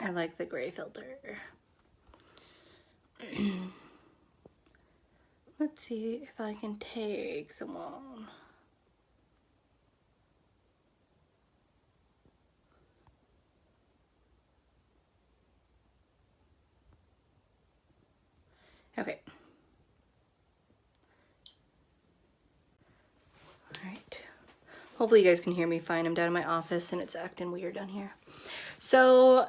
I like the gray filter. Let's see if I can take someone. Okay. All right. Hopefully you guys can hear me fine. I'm down in my office and it's acting weird down here. So,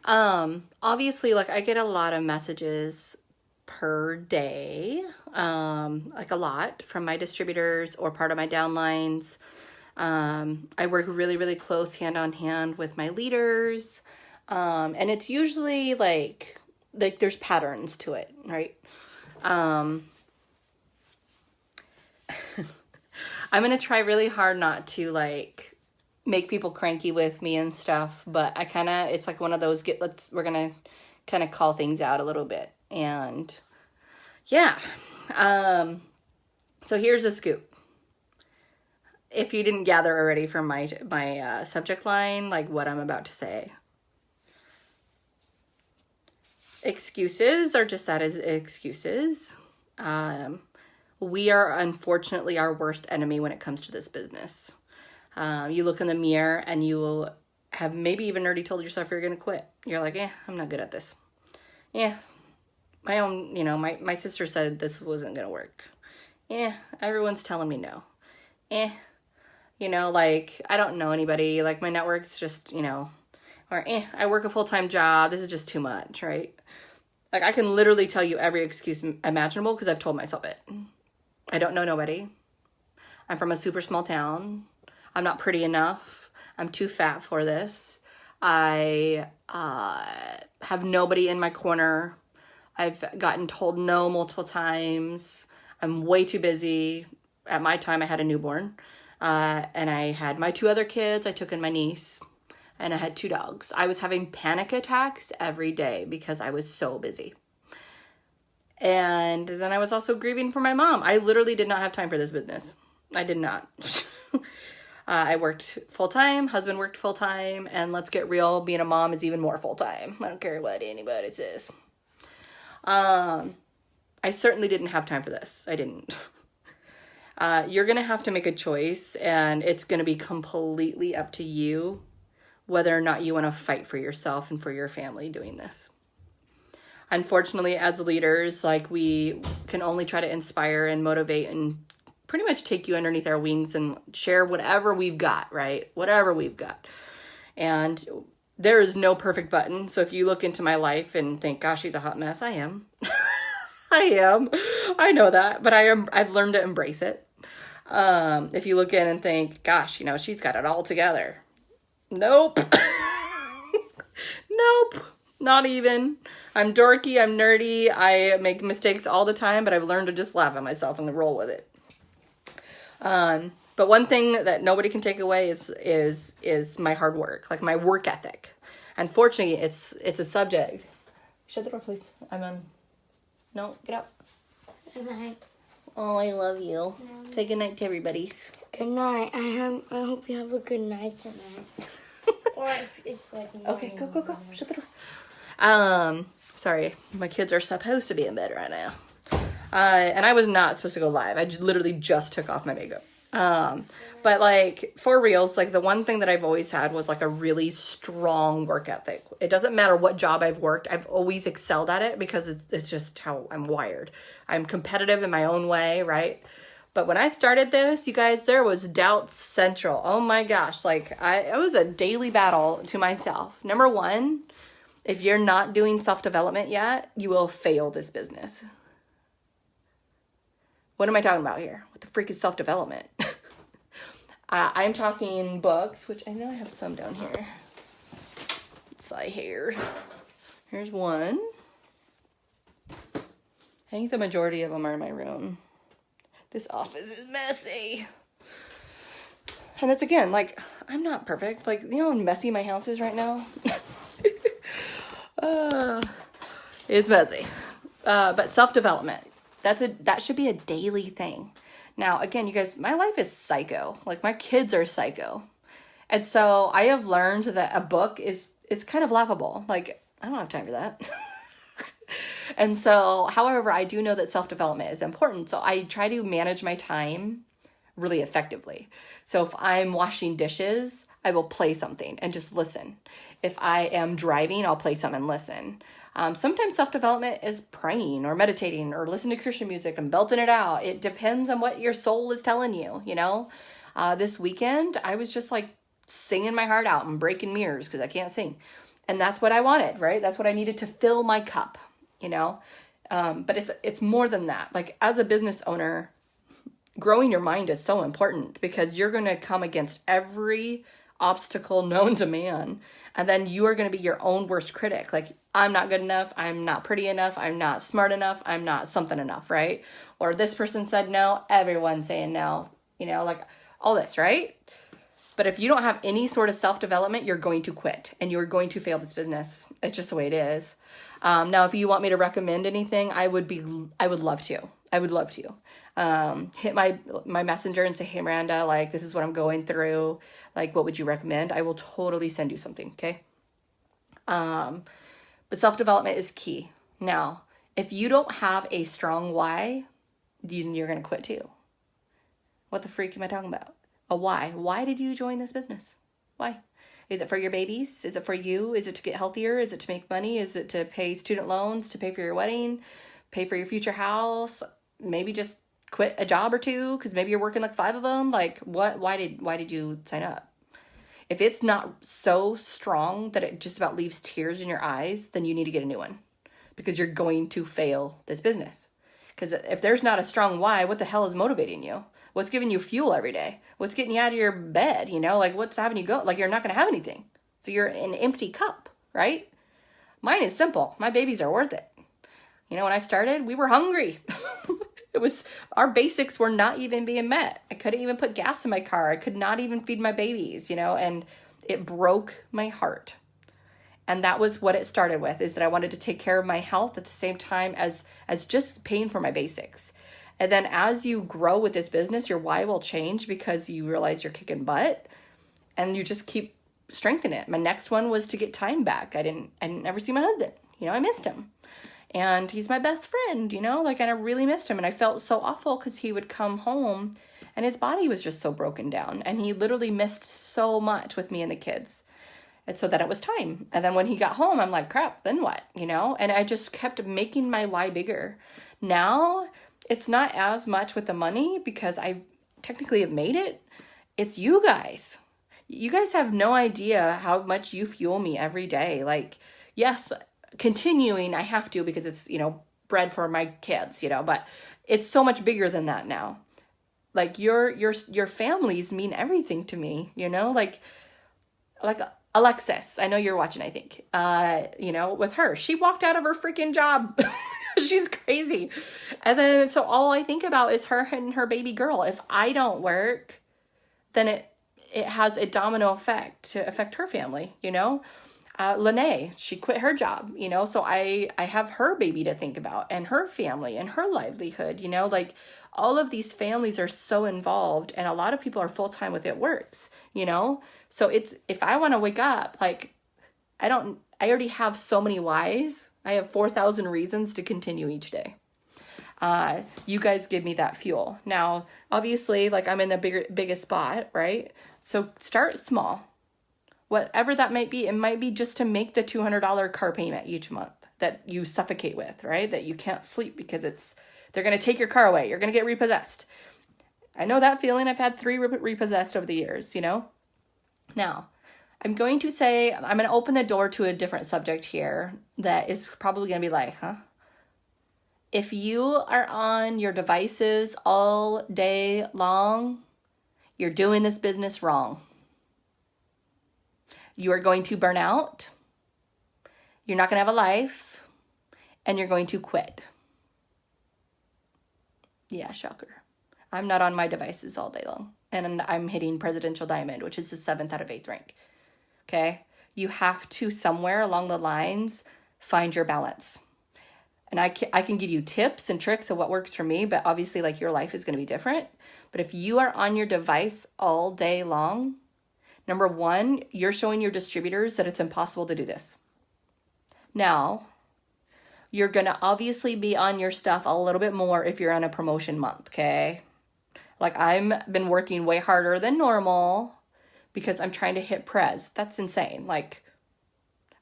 obviously, like, I get a lot of messages per day, like a lot from my distributors or part of my downlines. I work really, really close hand on hand with my leaders. And it's usually like there's patterns to it, right? I'm going to try really hard not to like make people cranky with me and stuff, but it's like one of those we're going to kind of call things out a little bit. And yeah. So here's a scoop. If you didn't gather already from my subject line, like what I'm about to say. Excuses are just that, as excuses. We are unfortunately our worst enemy when it comes to this business. You look in the mirror and you will have maybe even already told yourself you're going to quit. You're like, I'm not good at this. Yeah, my sister said this wasn't going to work. Yeah, everyone's telling me no. Like, I don't know anybody. Like, my network's just, or I work a full-time job. This is just too much, right? Like, I can literally tell you every excuse imaginable because I've told myself it. I don't know nobody. I'm from a super small town. I'm not pretty enough. I'm too fat for this. I have nobody in my corner. I've gotten told no multiple times. I'm way too busy. At my time, I had a newborn. And I had my 2 other kids. I took in my niece. And I had 2 dogs. I was having panic attacks every day because I was so busy. And then I was also grieving for my mom. I literally did not have time for this business. I did not. I worked full-time. Husband worked full-time. And let's get real, being a mom is even more full-time. I don't care what anybody says. I certainly didn't have time for this. I didn't. You're going to have to make a choice. And it's going to be completely up to you whether or not you want to fight for yourself and for your family doing this. Unfortunately, as leaders, like, we can only try to inspire and motivate and pretty much take you underneath our wings and share whatever we've got, right? Whatever we've got. And there is no perfect button. So if you look into my life and think, gosh, she's a hot mess, I am. I am. I know that, but I've learned to embrace it. If you look in and think, gosh, she's got it all together. Nope. Nope. Not even. I'm dorky. I'm nerdy. I make mistakes all the time, but I've learned to just laugh at myself and roll with it. But one thing that nobody can take away is my hard work, like my work ethic. Unfortunately, it's a subject. Shut the door, please. I'm on. No, get out. Good night. Oh, I love you. Say good night to everybody's. Good night. I hope you have a good night tonight. Or if it's like... Okay, go. Shut the door. Sorry. My kids are supposed to be in bed right now. And I was not supposed to go live. I literally just took off my makeup. But like, for reals, like, the one thing that I've always had was like a really strong work ethic. It doesn't matter what job I've worked. I've always excelled at it because it's just how I'm wired. I'm competitive in my own way, right? But when I started this, you guys, there was doubt central. Oh my gosh. Like, it was a daily battle to myself. Number one, if you're not doing self-development yet, you will fail this business. What am I talking about here? What the freak is self-development? I'm talking books, which I know I have some down here. It's like here. Here's one. I think the majority of them are in my room. This office is messy. And that's, again, like, I'm not perfect. Like, you know how messy my house is right now? It's messy. But self-development. That should be a daily thing. Now, again, you guys, my life is psycho. Like, my kids are psycho. And so I have learned that a book it's kind of laughable. Like, I don't have time for that. And so, however, I do know that self-development is important. So I try to manage my time really effectively. So if I'm washing dishes, I will play something and just listen. If I am driving, I'll play something and listen. Sometimes self-development is praying or meditating or listening to Christian music and belting it out. It depends on what your soul is telling you, you know? This weekend, I was just like singing my heart out and breaking mirrors because I can't sing. And that's what I wanted, right? That's what I needed to fill my cup, you know? But it's more than that. Like, as a business owner, growing your mind is so important because you're going to come against every obstacle known to man. And then you are going to be your own worst critic. Like, I'm not good enough. I'm not pretty enough. I'm not smart enough. I'm not something enough, right? Or this person said no. Everyone's saying no, you know, like all this, right? But if you don't have any sort of self-development, you're going to quit and you're going to fail this business. It's just the way it is. Now, if you want me to recommend anything, I would love to. I would love to. Hit my messenger and say, hey, Miranda, like, this is what I'm going through. Like, what would you recommend? I will totally send you something, okay? But self-development is key. Now, if you don't have a strong why, you're going to quit too. What the freak am I talking about? A why. Why did you join this business? Why? Is it for your babies? Is it for you? Is it to get healthier? Is it to make money? Is it to pay student loans, to pay for your wedding, pay for your future house? Maybe just quit a job or two because maybe you're working like 5 of them. Like, what? Why did you sign up? If it's not so strong that it just about leaves tears in your eyes, then you need to get a new one because you're going to fail this business. Because if there's not a strong why, what the hell is motivating you? What's giving you fuel every day? What's getting you out of your bed? You know, like, what's having you go? Like, you're not going to have anything. So you're an empty cup, right? Mine is simple. My babies are worth it. You know, when I started, we were hungry. Our basics were not even being met. I couldn't even put gas in my car. I could not even feed my babies, you know, and it broke my heart. And that was what it started with, is that I wanted to take care of my health at the same time as just paying for my basics. And then as you grow with this business, your why will change because you realize you're kicking butt and you just keep strengthening it. My next one was to get time back. I didn't ever see my husband. You know, I missed him. And he's my best friend, you know, like, and I really missed him. And I felt so awful because he would come home and his body was just so broken down. And he literally missed so much with me and the kids. And so then it was time. And then when he got home, I'm like, crap, then what, you know? And I just kept making my why bigger. Now, it's not as much with the money because I technically have made it. It's you guys. You guys have no idea how much you fuel me every day. Like, yes, continuing, I have to because it's, you know, bread for my kids, you know, but it's so much bigger than that now. Like, your families mean everything to me, you know, like Alexis, I know you're watching, I think, you know, with her, she walked out of her freaking job. She's crazy. And then, so all I think about is her and her baby girl. If I don't work, then it has a domino effect to affect her family, you know? Lene, she quit her job, you know? So I have her baby to think about and her family and her livelihood, you know? Like, all of these families are so involved and a lot of people are full-time with it works, you know? So it's, if I want to wake up, like, I already have so many whys. I have 4,000 reasons to continue each day. You guys give me that fuel. Now, obviously, like, I'm in a biggest spot, right? So start small. Whatever that might be, it might be just to make the $200 car payment each month that you suffocate with, right? That you can't sleep because they're going to take your car away. You're going to get repossessed. I know that feeling. I've had 3 repossessed over the years, you know? Now, I'm going to open the door to a different subject here that is probably going to be like, huh? If you are on your devices all day long, you're doing this business wrong. You are going to burn out. You're not going to have a life. And you're going to quit. Yeah, shocker. I'm not on my devices all day long. And I'm hitting Presidential Diamond, which is the 7th out of 8th rank. Okay? You have to, somewhere along the lines, find your balance. And I can give you tips and tricks of what works for me, but obviously, like, your life is going to be different. But if you are on your device all day long, Number one, you're showing your distributors that it's impossible to do this. Now, you're going to obviously be on your stuff a little bit more if you're on a promotion month, okay? Like, I've been working way harder than normal because I'm trying to hit Prez. That's insane. Like,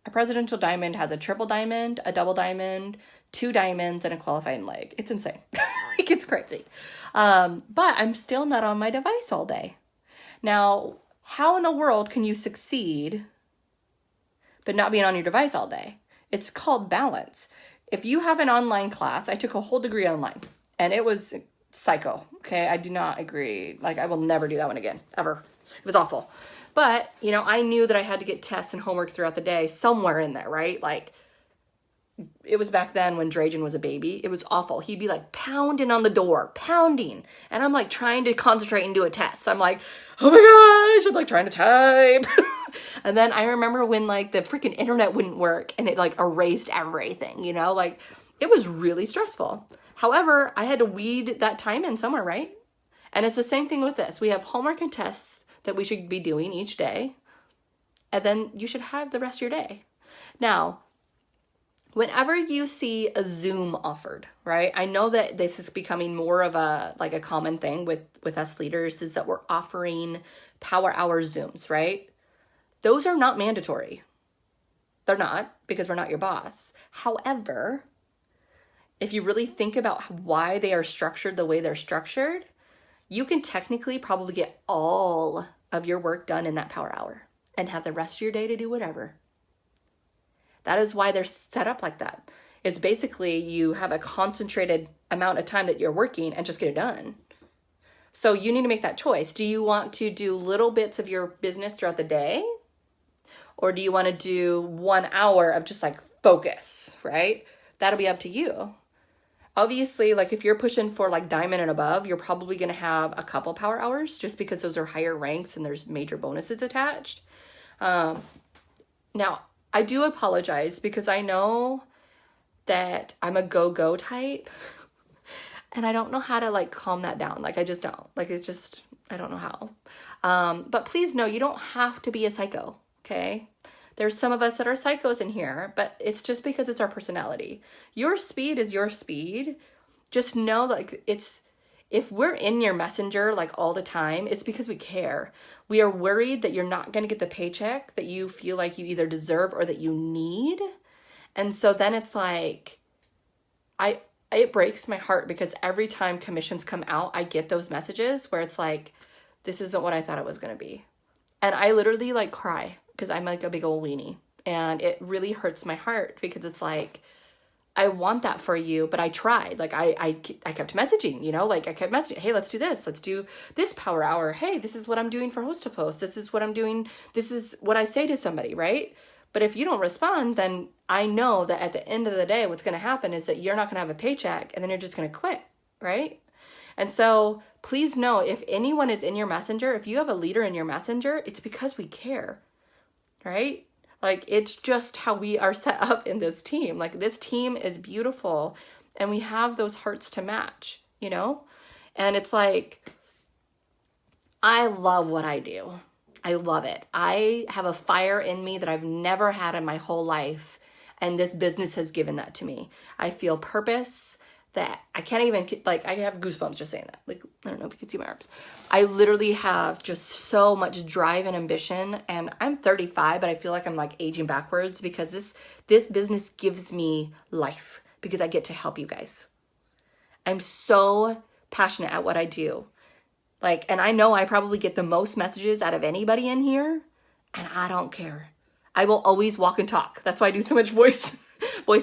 a presidential diamond has a triple diamond, a double diamond, 2 diamonds, and a qualifying leg. It's insane. Like, it's crazy. But I'm still not on my device all day. Now, how in the world can you succeed but not being on your device all day? It's called balance. If you have an online class, I took a whole degree online, and it was psycho, okay? I do not agree. Like, I will never do that one again, ever. It was awful. But, you know, I knew that I had to get tests and homework throughout the day somewhere in there, right? Like, it was back then when Drajan was a baby. It was awful. He'd be like pounding on the door, pounding. And I'm like trying to concentrate and do a test. I'm like, oh my gosh, I'm like trying to type. And then I remember when like the freaking internet wouldn't work and it like erased everything, you know, like it was really stressful. However, I had to weed that time in somewhere, right? And it's the same thing with this. We have homework and tests that we should be doing each day. And then you should have the rest of your day. Now, whenever you see a Zoom offered, right? I know that this is becoming more of a common thing with us leaders is that we're offering power hour Zooms, right? Those are not mandatory. They're not, because we're not your boss. However, if you really think about why they are structured the way they're structured, you can technically probably get all of your work done in that power hour and have the rest of your day to do whatever. That is why they're set up like that. It's basically you have a concentrated amount of time that you're working and just get it done. So you need to make that choice. Do you want to do little bits of your business throughout the day? Or do you want to do 1 hour of just like focus, right? That'll be up to you. Obviously, like if you're pushing for like diamond and above, you're probably going to have a couple power hours just because those are higher ranks and there's major bonuses attached. Now, I do apologize because I know that I'm a go-go type and I don't know how to like calm that down. Like I just don't. Like it's just, I don't know how. But please know you don't have to be a psycho, okay? There's some of us that are psychos in here, but it's just because it's our personality. Your speed is your speed. Just know like if we're in your messenger like all the time, it's because we care. We are worried that you're not going to get the paycheck that you feel like you either deserve or that you need. And so then it's like, it breaks my heart because every time commissions come out, I get those messages where it's like, this isn't what I thought it was going to be. And I literally like cry because I'm like a big old weenie. And it really hurts my heart because it's like, I want that for you, but I tried. Like I kept messaging, you know, like I kept messaging, hey, let's do this. Let's do this power hour. Hey, this is what I'm doing for Host to Post. This is what I'm doing. This is what I say to somebody, right? But if you don't respond, then I know that at the end of the day, what's going to happen is that you're not going to have a paycheck and then you're just going to quit, right? And so please know if anyone is in your messenger, if you have a leader in your messenger, it's because we care, right? Like, it's just how we are set up in this team. Like, this team is beautiful, and we have those hearts to match, you know? And it's like, I love what I do. I love it. I have a fire in me that I've never had in my whole life, and this business has given that to me. I feel purpose that I can't even, like, I have goosebumps just saying that. Like, I don't know if you can see my arms. I literally have just so much drive and ambition, and I'm 35, but I feel like I'm like aging backwards because this business gives me life because I get to help you guys. I'm so passionate at what I do. Like, and I know I probably get the most messages out of anybody in here, and I don't care. I will always walk and talk. That's why I do so much voice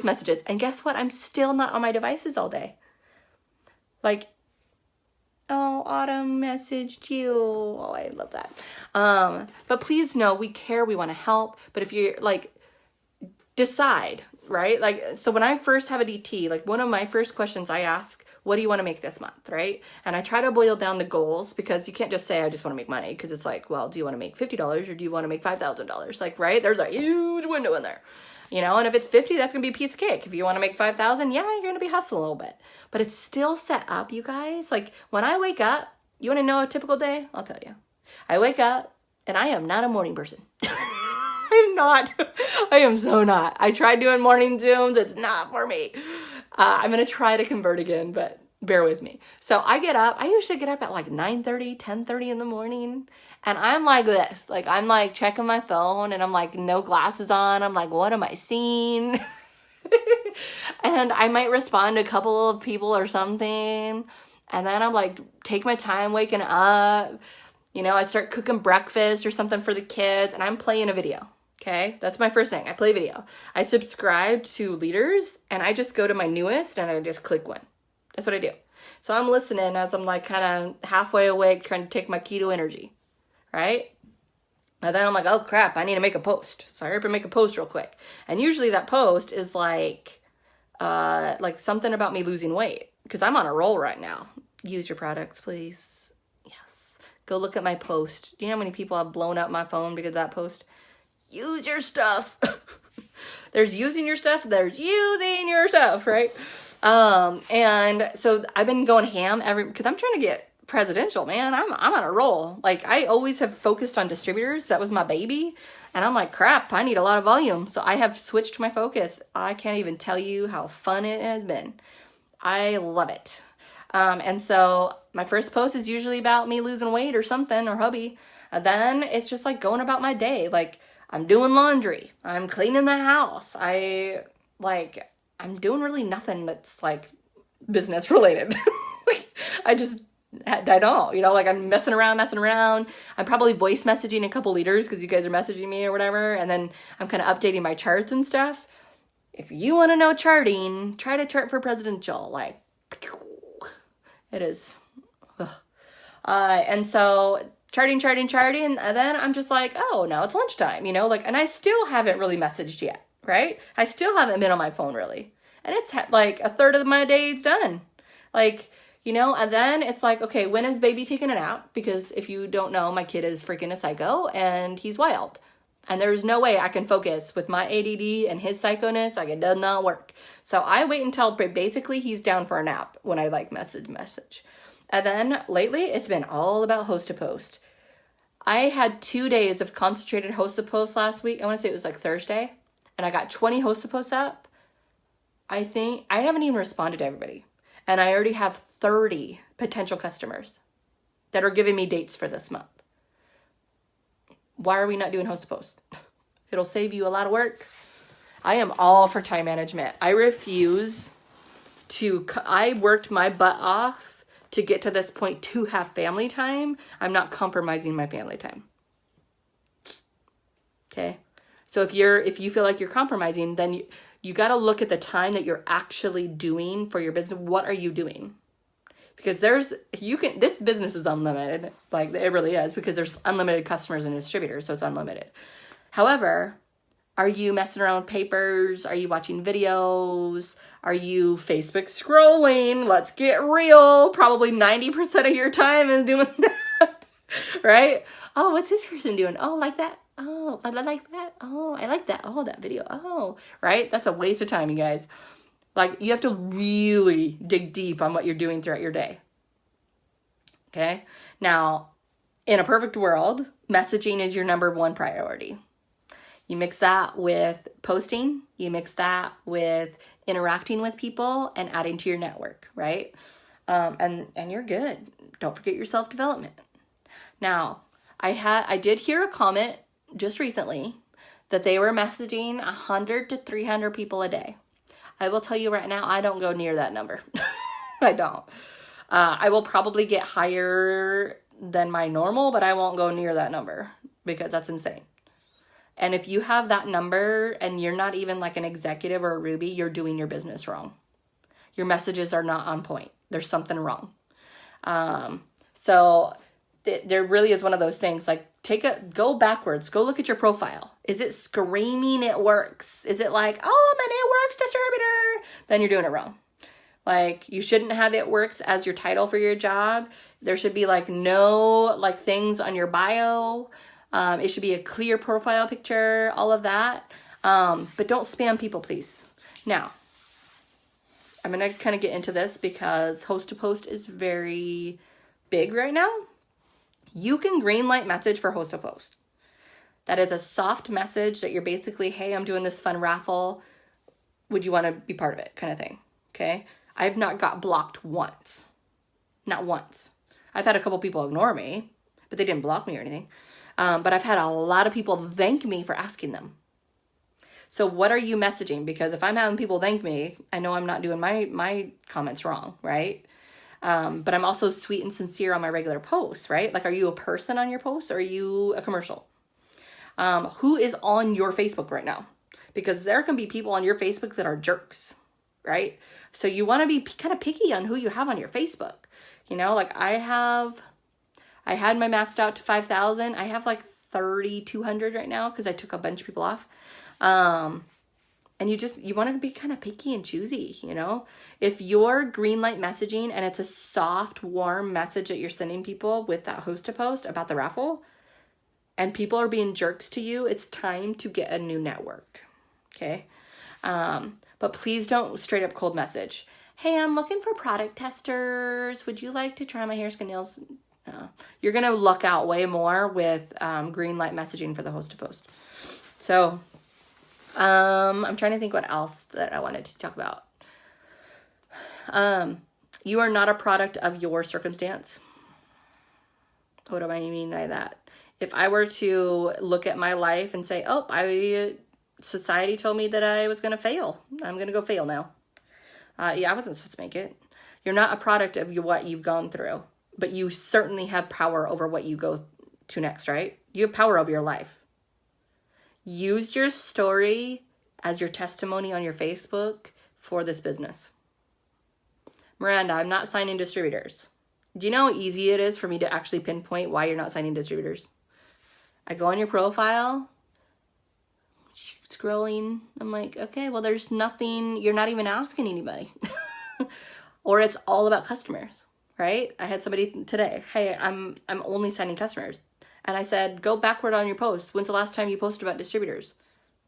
messages. And guess what? I'm still not on my devices all day. Like, oh, Autumn messaged you. Oh, I love that. But please know we care. We want to help. But if you're like, decide, right? Like, so when I first have a DT, like one of my first questions I ask, what do you want to make this month, right? And I try to boil down the goals because you can't just say, I just want to make money. Because it's like, well, do you want to make $50 or do you want to make $5,000? Like, right? There's a huge window in there. You know, and if it's 50, that's going to be a piece of cake. If you want to make 5,000, yeah, you're going to be hustling a little bit. But it's still set up, you guys. Like, when I wake up, you want to know a typical day? I'll tell you. I wake up, And I am not a morning person. I'm not. I am so not. I tried doing morning Zooms. It's not for me. I'm going to try to convert again, but bear with me. So I get up. I usually get up at like 9:30, 10:30 in the morning. And I'm like this. Like, I'm like checking my phone and I'm like, no glasses on. I'm like, what am I seeing? And I might respond to a couple of people or something. And then I'm like, take my time waking up. You know, I start cooking breakfast or something for the kids and I'm playing a video. Okay, that's my first thing. I play video. I subscribe to leaders and I just go to my newest and I just click one. That's what I do. So I'm listening as I'm like kind of halfway awake trying to take my keto energy, right? And then I'm like, oh crap, I need to make a post. So I hurry up and make a post real quick. And usually that post is like something about me losing weight because I'm on a roll right now. Use your products, please. Yes. Go look at my post. Do you know how many people have blown up my phone because of that post? Use your stuff. There's using your stuff. There's using your stuff, right? And so I've been going ham because I'm trying to get presidential, man. I'm on a roll. Like I always have focused on distributors. That was my baby. And I'm like, crap, I need a lot of volume. So I have switched my focus. I can't even tell you how fun it has been. I love it. And so my first post is usually about me losing weight or something or hubby. And then it's just like going about my day. Like I'm doing laundry. I'm cleaning the house. I'm doing really nothing that's like business related. I don't, like I'm messing around. I'm probably voice messaging a couple leaders because you guys are messaging me or whatever. And then I'm kind of updating my charts and stuff. If you want to know charting, try to chart for presidential. Like, it is. And so charting. And then I'm just like, oh, now it's lunchtime, and I still haven't really messaged yet, right? I still haven't been on my phone really. And it's like a third of my day's done. And then it's like, okay, when is baby taking a nap? Because if you don't know, my kid is freaking a psycho and he's wild. And there's no way I can focus with my ADD and his psychoness. Like, it does not work. So I wait until basically he's down for a nap when I message. And then lately it's been all about host to post. I had 2 days of concentrated host to post last week. I want to say it was like Thursday. And I got 20 host to posts up. I think I haven't even responded to everybody. And I already have 30 potential customers that are giving me dates for this month. Why are we not doing host to post? It'll save you a lot of work. I am all for time management. I worked my butt off to get to this point to have family time. I'm not compromising my family time. Okay? So if you feel like you're compromising, then you got to look at the time that you're actually doing for your business. What are you doing? Because this business is unlimited. Like, it really is, because there's unlimited customers and distributors, so it's unlimited. However, are you messing around with papers? Are you watching videos? Are you Facebook scrolling? Let's get real. Probably 90% of your time is doing that, right? Oh, what's this person doing? Oh, like that. Oh, I like that. Oh, I like that. Oh, that video. Oh, right? That's a waste of time, you guys. Like, you have to really dig deep on what you're doing throughout your day. Okay? Now, in a perfect world, messaging is your number one priority. You mix that with posting. You mix that with interacting with people and adding to your network, right? And you're good. Don't forget your self-development. Now, I did hear a comment just recently that they were messaging 100 to 300 people a day. I will tell you right now, I don't go near that number. I don't. I will probably get higher than my normal, but I won't go near that number because that's insane. And if you have that number and you're not even like an executive or a Ruby, you're doing your business wrong. Your messages are not on point. There's something wrong. So there really is one of those things, like, go backwards, go look at your profile. Is it screaming it works? Is it like, oh, I'm an It Works distributor? Then you're doing it wrong. Like, you shouldn't have It Works as your title for your job. There should be like no like things on your bio. It should be a clear profile picture, all of that. But don't spam people, please. Now, I'm going to kind of get into this because host to post is very big right now. You can greenlight message for host to post. That is a soft message that you're basically, hey, I'm doing this fun raffle. Would you want to be part of it? Kind of thing. Okay. I've not got blocked once. Not once. I've had a couple people ignore me, but they didn't block me or anything. But I've had a lot of people thank me for asking them. So what are you messaging? Because if I'm having people thank me, I know I'm not doing my comments wrong, right? But I'm also sweet and sincere on my regular posts, right? Like, are you a person on your posts or are you a commercial? Who is on your Facebook right now? Because there can be people on your Facebook that are jerks, right? So you want to be kind of picky on who you have on your Facebook. You know, like I had my maxed out to 5,000. I have like 3,200 right now because I took a bunch of people off. And you want to be kind of picky and choosy, you know? If you're greenlight messaging and it's a soft, warm message that you're sending people with that host to post about the raffle, and people are being jerks to you, it's time to get a new network, okay? But please don't straight up cold message. Hey, I'm looking for product testers. Would you like to try my hair, skin, nails? You're going to luck out way more with greenlight messaging for the host to post. So I'm trying to think what else that I wanted to talk about. You are not a product of your circumstance. What do I mean by that? If I were to look at my life and say, society told me that I was going to fail. I'm going to go fail now. I wasn't supposed to make it. You're not a product of what you've gone through, but you certainly have power over what you go to next, right? You have power over your life. Use your story as your testimony on your Facebook for this business. Miranda, I'm not signing distributors. Do you know how easy it is for me to actually pinpoint why you're not signing distributors? I go on your profile, scrolling. I'm like, okay, well, there's nothing. You're not even asking anybody. Or it's all about customers, right? I had somebody today, hey, I'm only signing customers. And I said, go backward on your posts. When's the last time you posted about distributors?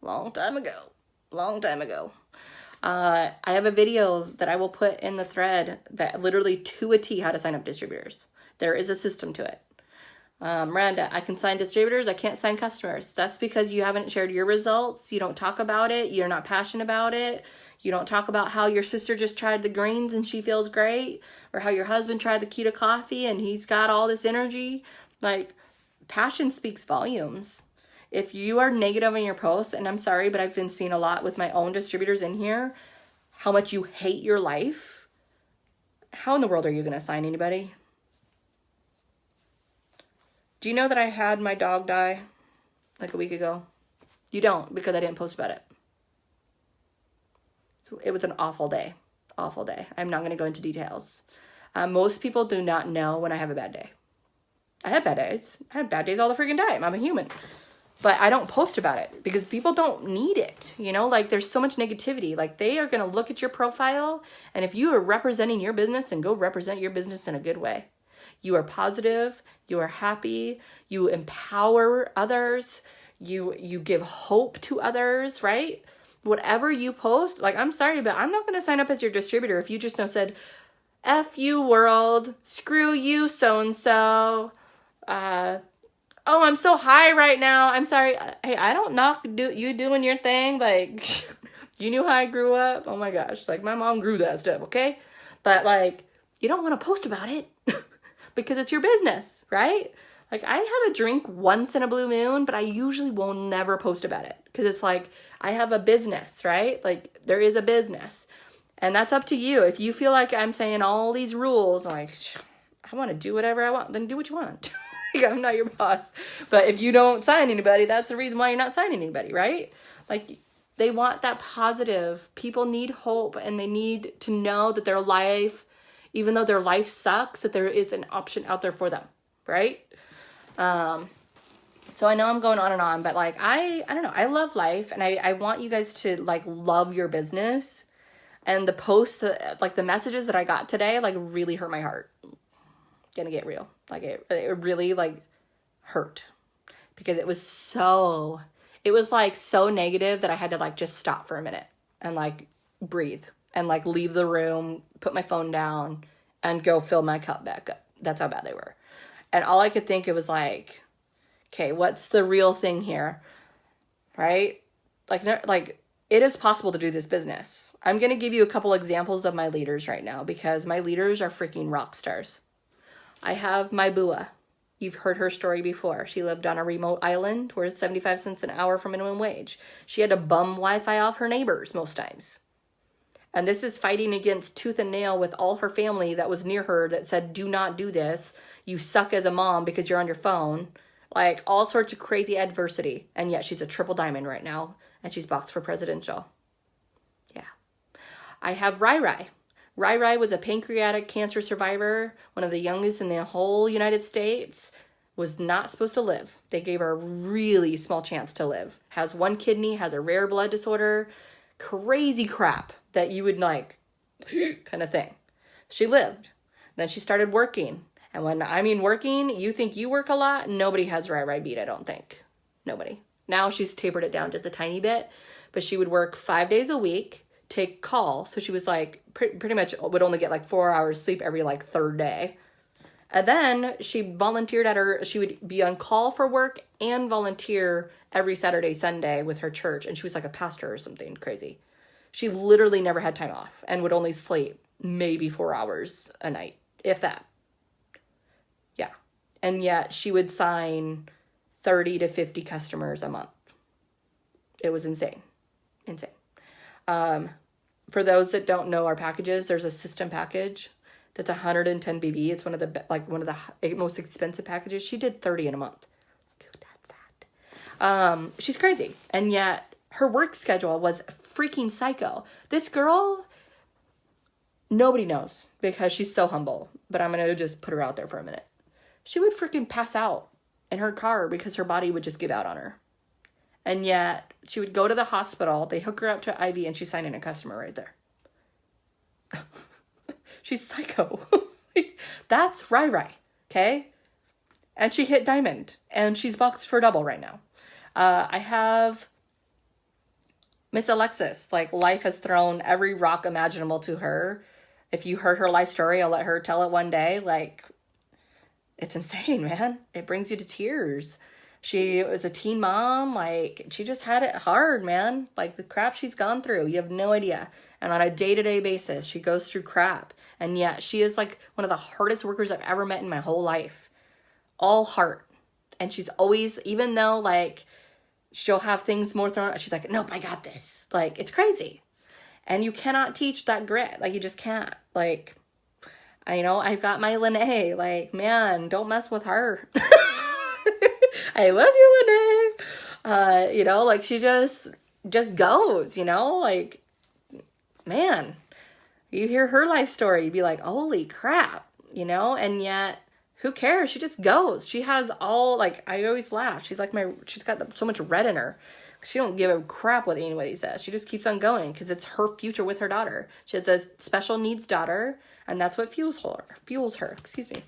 Long time ago. I have a video that I will put in the thread that literally to a T how to sign up distributors. There is a system to it. Miranda, I can sign distributors. I can't sign customers. That's because you haven't shared your results. You don't talk about it. You're not passionate about it. You don't talk about how your sister just tried the greens and she feels great, or how your husband tried the keto coffee and he's got all this energy. Like, passion speaks volumes. If you are negative in your posts, and I'm sorry, but I've been seeing a lot with my own distributors in here, how much you hate your life, how in the world are you going to sign anybody? Do you know that I had my dog die like a week ago? You don't, because I didn't post about it. So it was an awful day. Awful day. I'm not going to go into details. Most people do not know when I have a bad day. I have bad days. I have bad days all the freaking time. I'm a human. But I don't post about it because people don't need it. You know, like there's so much negativity. Like they are going to look at your profile. And if you are representing your business, then go represent your business in a good way. You are positive. You are happy. You empower others. You give hope to others, right? Whatever you post, like, I'm sorry, but I'm not going to sign up as your distributor if you just now said, F you world, screw you so-and-so, oh, I'm so high right now, I'm sorry, hey, I don't knock you doing your thing, like, you knew how I grew up, oh my gosh, like, my mom grew that stuff, okay? But, like, you don't want to post about it, because it's your business, right? Like, I have a drink once in a blue moon, but I usually will never post about it, because it's like, I have a business, right? Like, there is a business. And that's up to you. If you feel like I'm saying all these rules, like, I want to do whatever I want, then do what you want. Like, I'm not your boss. But if you don't sign anybody, that's the reason why you're not signing anybody, right? Like, they want that positive. People need hope, and they need to know that their life, even though their life sucks, that there is an option out there for them, right? So I know I'm going on and on, but like, I don't know. I love life, and I want you guys to like love your business. And the posts, like the messages that I got today, like really hurt my heart. Gonna get real. Like it really like hurt, because it was like so negative that I had to like just stop for a minute and like breathe and like leave the room, put my phone down, and go fill my cup back up. That's how bad they were. And all I could think, it was like, okay, what's the real thing here? Right? Like it is possible to do this business. I'm going to give you a couple examples of my leaders right now because my leaders are freaking rock stars. I have my Bua. You've heard her story before. She lived on a remote island where it's 75 cents an hour for minimum wage. She had to bum Wi-Fi off her neighbors most times. And this is fighting against tooth and nail with all her family that was near her that said, do not do this. You suck as a mom because you're on your phone. Like all sorts of crazy adversity. And yet she's a triple diamond right now. And she's boxed for presidential. Yeah. I have Rai Rai. Rai Rai was a pancreatic cancer survivor, one of the youngest in the whole United States, was not supposed to live. They gave her a really small chance to live. Has one kidney, has a rare blood disorder, crazy crap that you would like, kind of thing. She lived. Then she started working. And when I mean working, you think you work a lot? Nobody has Rai Rai beat, I don't think. Nobody. Now she's tapered it down just a tiny bit, but she would work 5 days a week, take call. So she was like, pretty much would only get like 4 hours sleep every like third day. And then she volunteered she would be on call for work and volunteer every Saturday, Sunday with her church. And she was like a pastor or something crazy. She literally never had time off and would only sleep maybe 4 hours a night, if that. Yeah. And yet she would sign 30 to 50 customers a month. It was insane. Insane. For those that don't know our packages, there's a system package that's 110 BV. It's one of the most expensive packages. She did 30 in a month. Who does that? She's crazy. And yet her work schedule was freaking psycho. This girl, nobody knows because she's so humble, but I'm going to just put her out there for a minute. She would freaking pass out in her car because her body would just give out on her. And yet she would go to the hospital, they hook her up to IV, and she's signing a customer right there. She's psycho. That's Rai Rai, okay? And she hit diamond, and she's boxed for double right now. I have Miss Alexis. Like, life has thrown every rock imaginable to her. If you heard her life story, I'll let her tell it one day. Like, it's insane, man. It brings you to tears. She was a teen mom. Like, she just had it hard, man. Like, the crap she's gone through, you have no idea. And on a day-to-day basis, she goes through crap. And yet, she is like one of the hardest workers I've ever met in my whole life. All heart. And she's always, even though, like, she'll have things more thrown, she's like, nope, I got this. Like, it's crazy. And you cannot teach that grit. Like, you just can't. Like, I've got my Lene. Like, man, don't mess with her. I love you, Lene. Like, she just goes, like, man, you hear her life story, you'd be like, holy crap, and yet who cares? She just goes. She has all, like, I always laugh. She's got so much red in her. She don't give a crap what anybody says. She just keeps on going because it's her future with her daughter. She has a special needs daughter, and that's what fuels her. Excuse me.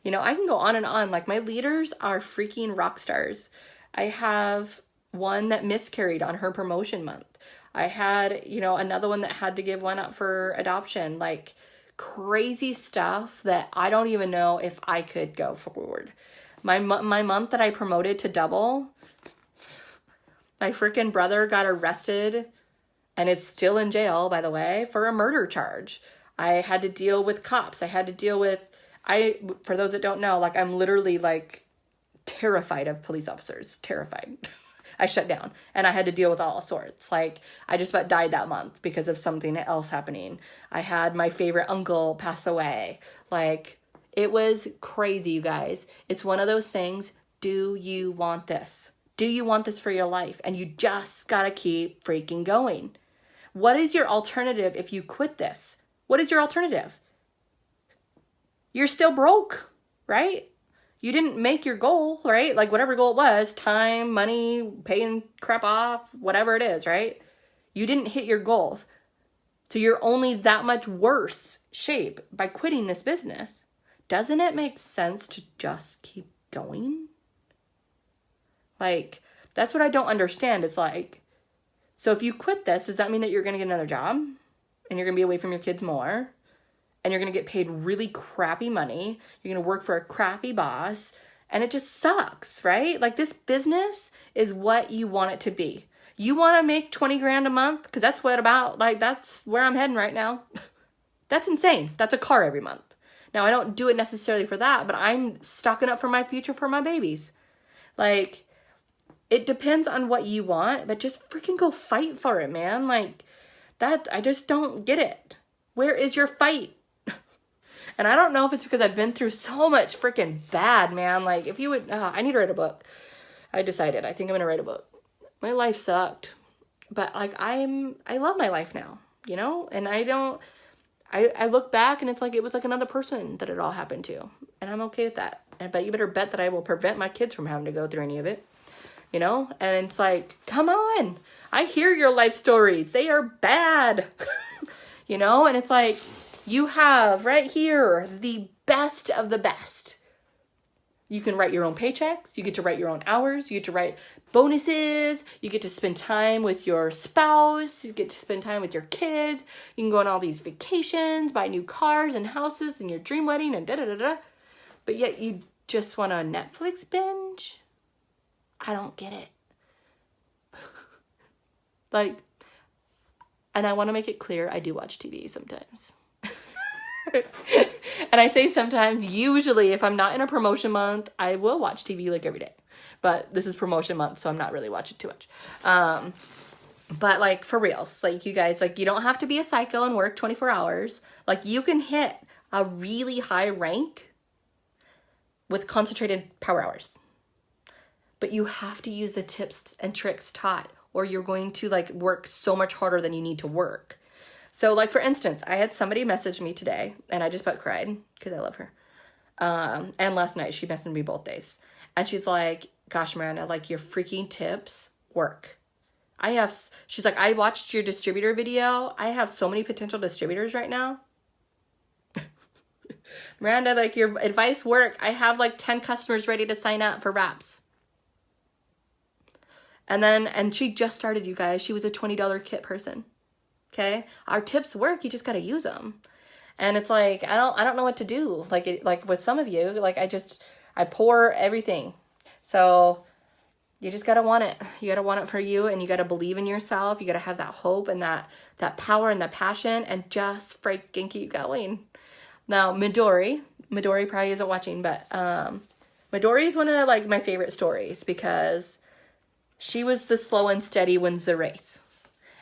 I can go on and on. Like, my leaders are freaking rock stars. I have one that miscarried on her promotion month. I had, another one that had to give one up for adoption. Like, crazy stuff that I don't even know if I could go forward. My month that I promoted to double, my freaking brother got arrested and is still in jail, by the way, for a murder charge. I had to deal with cops. I had to deal with, for those that don't know, like, I'm literally, like, terrified of police officers. Terrified. I shut down. And I had to deal with all sorts. Like, I just about died that month because of something else happening. I had my favorite uncle pass away. Like, it was crazy, you guys. It's one of those things. Do you want this? Do you want this for your life? And you just gotta keep freaking going. What is your alternative if you quit this? What is your alternative? You're still broke, right? You didn't make your goal, right? Like, whatever goal it was, time, money, paying crap off, whatever it is, right? You didn't hit your goal. So you're only that much worse shape by quitting this business. Doesn't it make sense to just keep going? Like, that's what I don't understand. It's like, so if you quit this, does that mean that you're going to get another job? And you're going to be away from your kids more? and you're going to get paid really crappy money. You're going to work for a crappy boss, and it just sucks, right? Like, this business is what you want it to be. You want to make 20 grand a month? Because that's that's where I'm heading right now. That's insane. That's a car every month. Now, I don't do it necessarily for that, but I'm stocking up for my future for my babies. Like, it depends on what you want, but just freaking go fight for it, man. Like, that, I just don't get it. Where is your fight? And I don't know if it's because I've been through so much freaking bad, man. Like, if you would, I need to write a book. I decided, I think I'm going to write a book. My life sucked, but like, I love my life now, you know? And I look back and it's like, it was like another person that it all happened to. And I'm okay with that. But you better bet that I will prevent my kids from having to go through any of it, you know? And it's like, come on. I hear your life stories. They are bad, you know? And it's like, you have right here the best of the best. You can write your own paychecks. You get to write your own hours. You get to write bonuses. You get to spend time with your spouse. You get to spend time with your kids. You can go on all these vacations, buy new cars and houses and your dream wedding and da-da-da-da. But yet you just want a Netflix binge? I don't get it. Like, and I want to make it clear, I do watch TV sometimes. And I say sometimes, usually if I'm not in a promotion month, I will watch TV like every day. But this is promotion month, so I'm not really watching too much. But like, for reals, like, you guys, like, you don't have to be a psycho and work 24 hours. Like, you can hit a really high rank with concentrated power hours. But you have to use the tips and tricks taught, or you're going to like work so much harder than you need to work. So like, for instance, I had somebody message me today and I just about cried because I love her. And last night she messaged me both days and she's like, gosh, Miranda, like, your freaking tips work. She's like, I watched your distributor video. I have so many potential distributors right now. Miranda, like, your advice work. I have like 10 customers ready to sign up for wraps. And she just started, you guys. She was a $20 kit person. Okay, our tips work. You just got to use them. And it's like, I don't know what to do. Like with some of you, like, I pour everything. So you just got to want it. You got to want it for you, and you got to believe in yourself. You got to have that hope and that power and that passion, and just freaking keep going. Now, Midori probably isn't watching, but Midori is one of like my favorite stories because she was the slow and steady wins the race.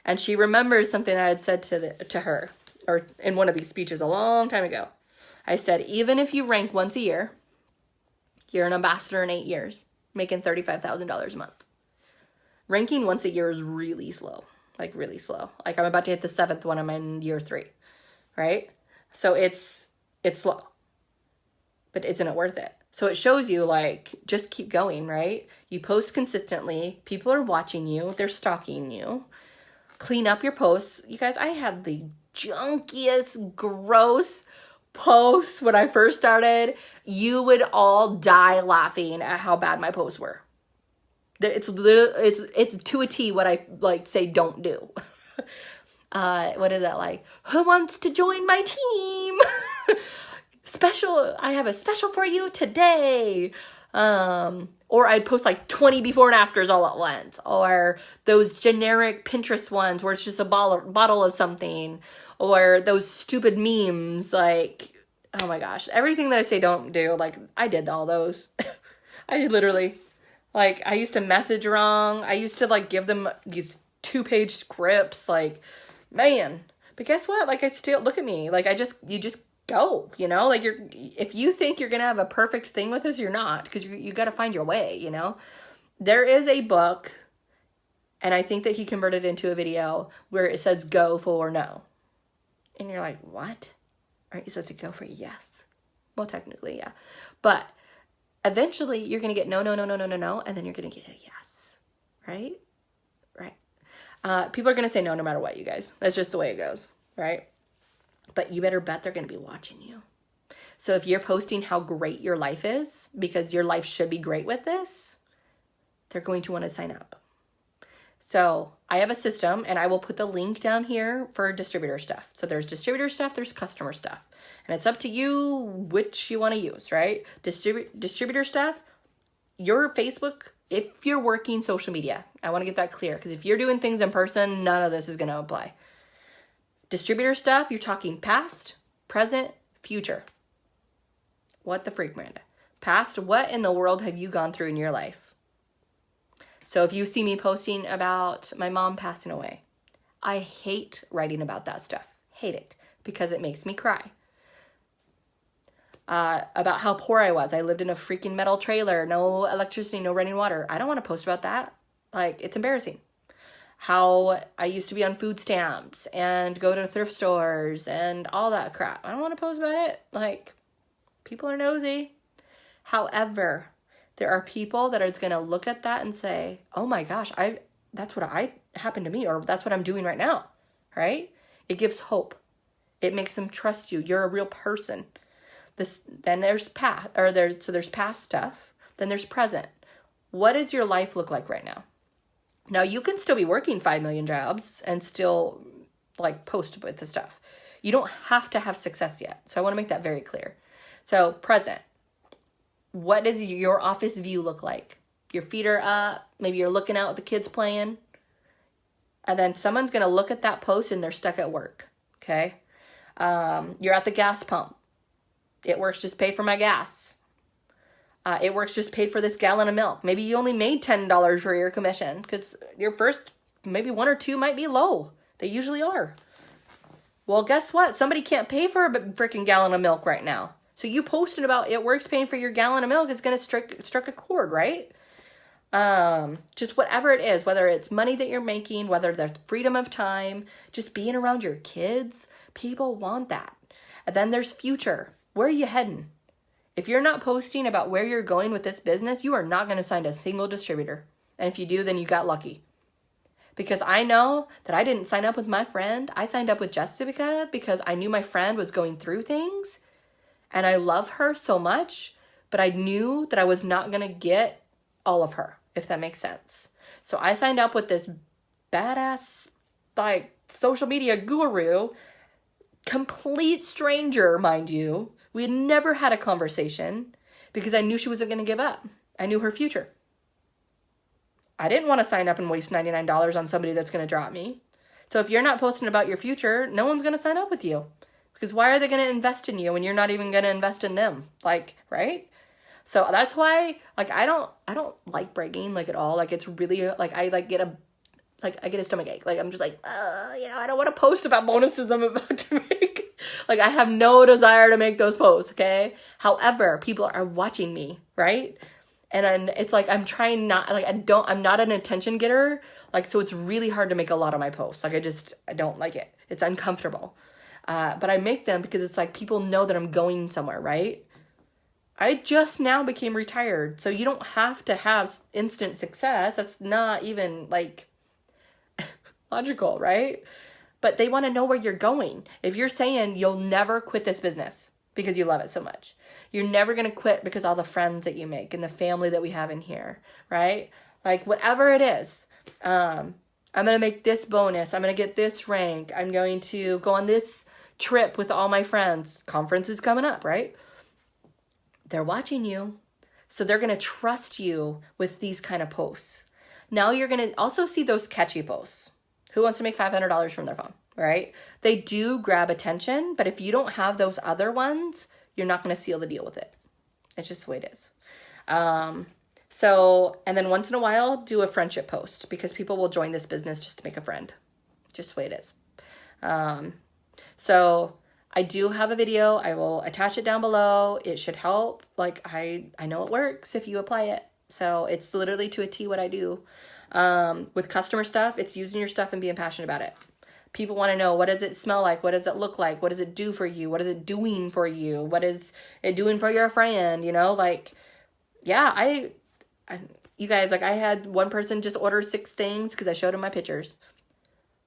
And she remembers something I had said to her, or in one of these speeches a long time ago. I said, even if you rank once a year, you're an ambassador in 8 years, making $35,000 a month. Ranking once a year is really slow, like really slow. Like, I'm about to hit the 7th one. I'm in year 3, right? So it's slow, but isn't it worth it? So it shows you, like, just keep going, right? You post consistently. People are watching you. They're stalking you. Clean up your posts. You guys, I had the junkiest, gross posts when I first started. You would all die laughing at how bad my posts were. It's to a T what I like say don't do. What is that, like? Who wants to join my team? I have a special for you today. Or I'd post like 20 before and afters all at once. Or those generic Pinterest ones where it's just a bottle of something. Or those stupid memes, like, oh my gosh. Everything that I say don't do, like, I did all those. I did literally. Like, I used to message wrong. I used to, like, give them these 2-page scripts. Like, man. But guess what? Like, I still, look at me. Like, you just go, you know? Like, if you think you're gonna have a perfect thing with this, you're not, because you got to find your way, you know? There is a book, and I think that he converted it into a video where it says go for no, and you're like, what? Aren't you supposed to go for yes? Well, technically, yeah, but eventually you're gonna get no, and then you're gonna get a yes, right? People are gonna say no matter what, you guys. That's just the way it goes, right? But you better bet they're going to be watching you. So if you're posting how great your life is, because your life should be great with this, they're going to want to sign up. So I have a system, and I will put the link down here for distributor stuff. So there's distributor stuff, there's customer stuff. And it's up to you which you want to use, right? Distributor stuff, your Facebook, if you're working social media, I want to get that clear, because if you're doing things in person, none of this is going to apply. Distributor stuff, you're talking past, present, future. What the freak, Miranda? Past, what in the world have you gone through in your life? So if you see me posting about my mom passing away, I hate writing about that stuff. Hate it, because it makes me cry. About how poor I was. I lived in a freaking metal trailer, no electricity, no running water. I don't want to post about that. Like, it's embarrassing. How I used to be on food stamps and go to thrift stores and all that crap. I don't want to post about it. Like, people are nosy. However, there are people that are going to look at that and say, oh my gosh, that's what happened to me, or that's what I'm doing right now, right? It gives hope. It makes them trust you. You're a real person. Then there's there's past stuff. Then there's present. What does your life look like right now? Now, you can still be working 5 million jobs and still like post with the stuff. You don't have to have success yet. So I want to make that very clear. So present. What does your office view look like? Your feet are up. Maybe you're looking out at the kids playing. And then someone's going to look at that post and they're stuck at work. Okay. You're at the gas pump. It Works just paid for my gas. It Works just paid for this gallon of milk. Maybe you only made $10 for your commission, because your first, maybe 1 or 2 might be low. They usually are. Well, guess what? Somebody can't pay for a freaking gallon of milk right now. So you posted about It Works paying for your gallon of milk is going to strike a chord, right? Just whatever it is, whether it's money that you're making, whether there's freedom of time, just being around your kids, people want that. And then there's future. Where are you heading? If you're not posting about where you're going with this business, you are not going to sign a single distributor. And if you do, then you got lucky. Because I know that I didn't sign up with my friend. I signed up with Jessica because I knew my friend was going through things. And I love her so much. But I knew that I was not going to get all of her, if that makes sense. So I signed up with this badass, like, social media guru. Complete stranger, mind you. We had never had a conversation because I knew she wasn't going to give up. I knew her future. I didn't want to sign up and waste $99 on somebody that's going to drop me. So if you're not posting about your future, no one's going to sign up with you. Because why are they going to invest in you when you're not even going to invest in them? Like, right? So that's why, like, I don't like bragging, like, at all. Like, it's really, like, I get a stomach ache. Like, I'm just like, I don't want to post about bonuses I'm about to make. Like, I have no desire to make those posts, okay? However, people are watching me, right? And it's like, I'm trying not, like, I'm not an attention getter. Like, so it's really hard to make a lot of my posts. Like, I don't like it. It's uncomfortable. But I make them because it's like, people know that I'm going somewhere, right? I just now became retired. So you don't have to have instant success. That's not even, like, logical, right? But they want to know where you're going. If you're saying you'll never quit this business because you love it so much, you're never going to quit because all the friends that you make and the family that we have in here, right? Like, whatever it is, I'm going to make this bonus. I'm going to get this rank. I'm going to go on this trip with all my friends. Conference is coming up, right? They're watching you. So they're going to trust you with these kind of posts. Now you're going to also see those catchy posts. Who wants to make $500 from their phone, right? They do grab attention, but if you don't have those other ones, you're not going to seal the deal with it. It's just the way it is. And then once in a while, do a friendship post because people will join this business just to make a friend. Just the way it is. So I do have a video. I will attach it down below. It should help. Like, I know it works if you apply it. So it's literally to a T what I do. With customer stuff, it's using your stuff and being passionate about it. People want to know, what does it smell like? What does it look like? What does it do for you? What is it doing for you? What is it doing for your friend? You know, like, yeah, you guys, like, I had one person just order 6 things because I showed him my pictures.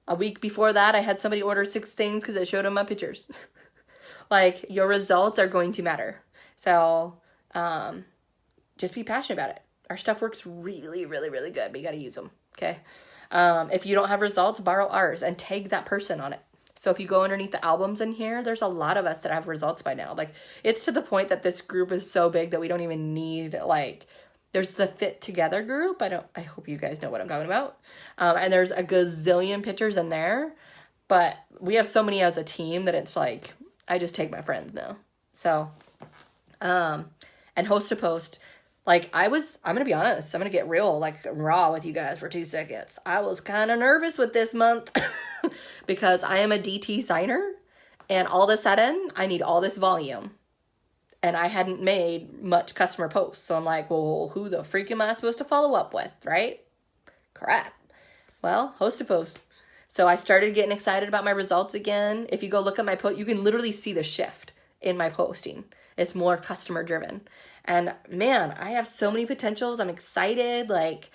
A week before that, I had somebody order 6 things because I showed him my pictures. Like, your results are going to matter. So, just be passionate about it. Our stuff works really, really, really good, but you got to use them, okay? If you don't have results, borrow ours and tag that person on it. So if you go underneath the albums in here, there's a lot of us that have results by now. Like, it's to the point that this group is so big that we don't even need, like, there's the Fit Together group. I hope you guys know what I'm talking about. And there's a gazillion pictures in there, but we have so many as a team that it's like, I just take my friends now. So, and Host to Post, like, I'm going to be honest, I'm going to get real, like, raw with you guys for 2 seconds. I was kind of nervous with this month because I am a DT signer, and all of a sudden, I need all this volume. And I hadn't made much customer posts. So I'm like, well, who the freak am I supposed to follow up with, right? Crap. Well, Host to Post. So I started getting excited about my results again. If you go look at my post, you can literally see the shift in my posting. It's more customer driven. And man, I have so many potentials. I'm excited. Like,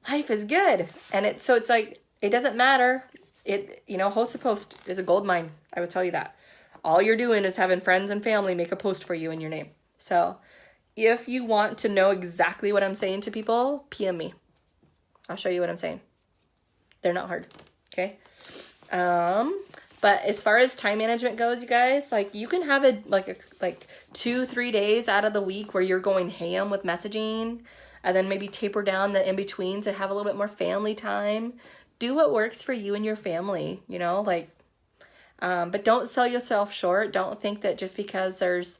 life is good. And it's like, it doesn't matter. Host to Post is a gold mine. I would tell you that. All you're doing is having friends and family make a post for you in your name. So if you want to know exactly what I'm saying to people, PM me. I'll show you what I'm saying. They're not hard. Okay. But as far as time management goes, you guys, like, you can have it like 2-3 days out of the week where you're going ham with messaging, and then maybe taper down the in between to have a little bit more family time. Do what works for you and your family, but don't sell yourself short. Don't think that just because there's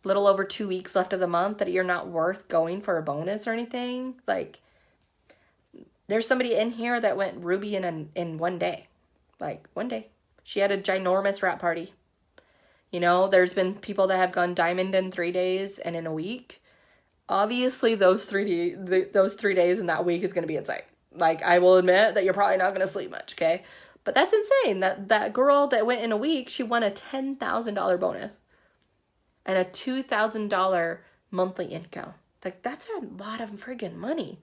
little over 2 weeks left of the month that you're not worth going for a bonus or anything. Like, there's somebody in here that went ruby in 1 day. Like, 1 day. She had a ginormous wrap party. There's been people that have gone diamond in 3 days and in a week. Obviously, those 3 days in that week is going to be insane. Like, I will admit that you're probably not going to sleep much, okay? But that's insane. That girl that went in a week, she won a $10,000 bonus and a $2,000 monthly income. Like, that's a lot of friggin' money.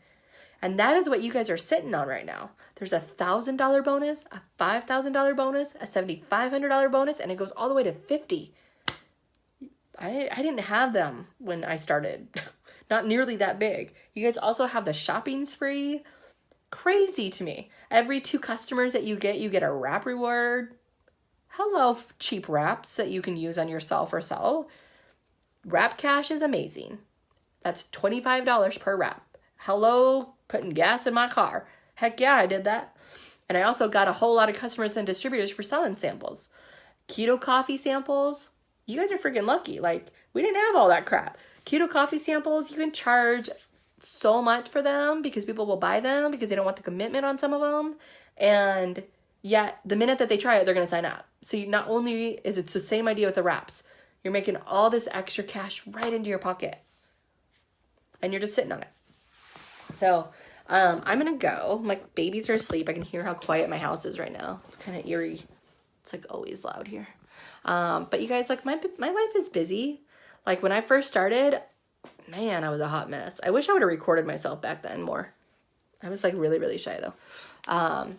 And that is what you guys are sitting on right now. There's a $1,000 bonus, a $5,000 bonus, a $7,500 bonus, and it goes all the way to $50,000. I didn't have them when I started. Not nearly that big. You guys also have the shopping spree. Crazy to me. Every 2 customers that you get a wrap reward. Hello, cheap wraps that you can use on yourself or sell. Wrap Cash is amazing. That's $25 per wrap. Hello, putting gas in my car. Heck yeah, I did that. And I also got a whole lot of customers and distributors for selling samples. Keto coffee samples. You guys are freaking lucky. Like, we didn't have all that crap. Keto coffee samples, you can charge so much for them because people will buy them because they don't want the commitment on some of them. And yet, the minute that they try it, they're going to sign up. So not only is it's the same idea with the wraps, you're making all this extra cash right into your pocket. And you're just sitting on it. So, I'm going to go. My babies are asleep. I can hear how quiet my house is right now. It's kind of eerie. It's like always loud here. But you guys, like, my life is busy. Like, when I first started, man, I was a hot mess. I wish I would have recorded myself back then more. I was, like, really, really shy, though. I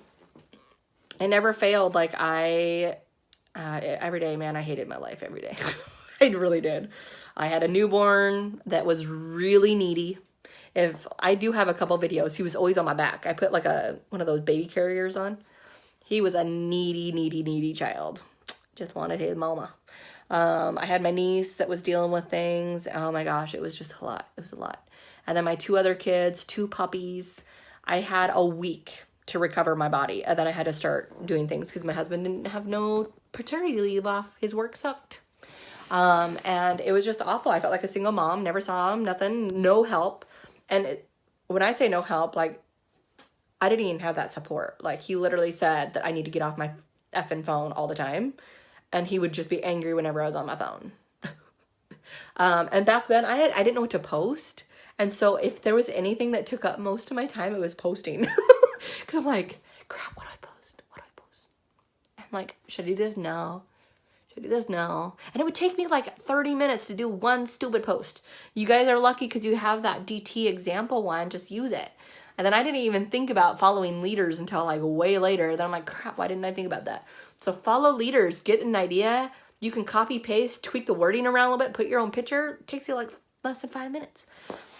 never failed. Like, every day, man, I hated my life every day. I really did. I had a newborn that was really needy. If I do have a couple videos, he was always on my back. I put like one of those baby carriers on. He was a needy child. Just wanted his mama. I had my niece that was dealing with things. Oh my gosh, it was just a lot. It was a lot. And then my 2 other kids, 2 puppies. I had a week to recover my body. And then I had to start doing things because my husband didn't have no paternity leave off. His work sucked. And it was just awful. I felt like a single mom. Never saw him. Nothing. No help. And when I say no help, like, I didn't even have that support. Like, he literally said that I need to get off my effing phone all the time. And he would just be angry whenever I was on my phone. And back then, I didn't know what to post. And so if there was anything that took up most of my time, it was posting. Because I'm like, crap, what do I post? What do I post? And like, should I do this? No. Should I do this? No. And it would take me like 30 minutes to do one stupid post. You guys are lucky because you have that DT example one. Just use it. And then I didn't even think about following leaders until like way later. Then I'm like, crap, why didn't I think about that? So follow leaders, get an idea. You can copy, paste, tweak the wording around a little bit, put your own picture. It takes you like less than 5 minutes,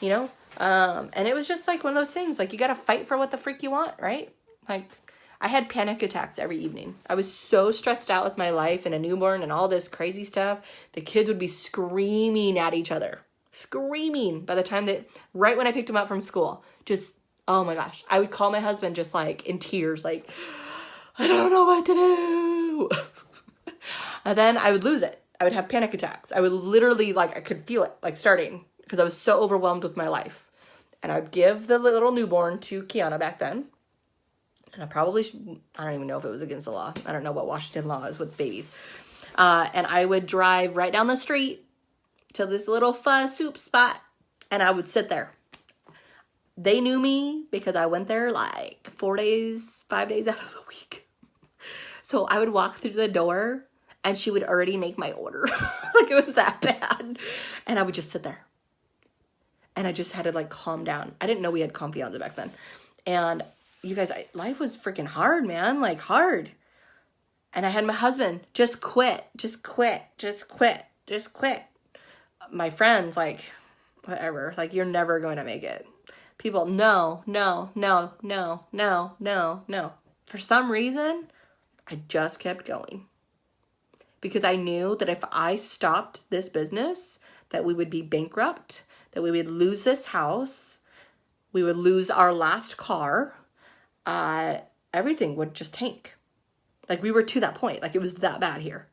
you know? And it was just like one of those things, like you got to fight for what the freak you want, right? Like I had panic attacks every evening. I was so stressed out with my life and a newborn and all this crazy stuff. The kids would be screaming at each other. Screaming by the time that, right when I picked them up from school. Just, oh my gosh. I would call my husband just like in tears, like, I don't know what to do. And then I would lose it. I would have panic attacks. I would literally, like, I could feel it, like, starting. Because I was so overwhelmed with my life. And I'd give the little newborn to Kiana back then. And I probably, I don't even know if it was against the law. I don't know what Washington law is with babies. And I would drive right down the street to this little pho soup spot. And I would sit there. They knew me because I went there like 5 days out of the week. So I would walk through the door and she would already make my order. Like it was that bad. And I would just sit there. And I just had to like calm down. I didn't know we had Confianza back then. And you guys, life was freaking hard, man. Like hard. And I had my husband, just quit. My friends, like, whatever. Like, you're never going to make it. People, no. For some reason, I just kept going. Because I knew that if I stopped this business, that we would be bankrupt, that we would lose this house, we would lose our last car, everything would just tank. Like we were to that point, like it was that bad here.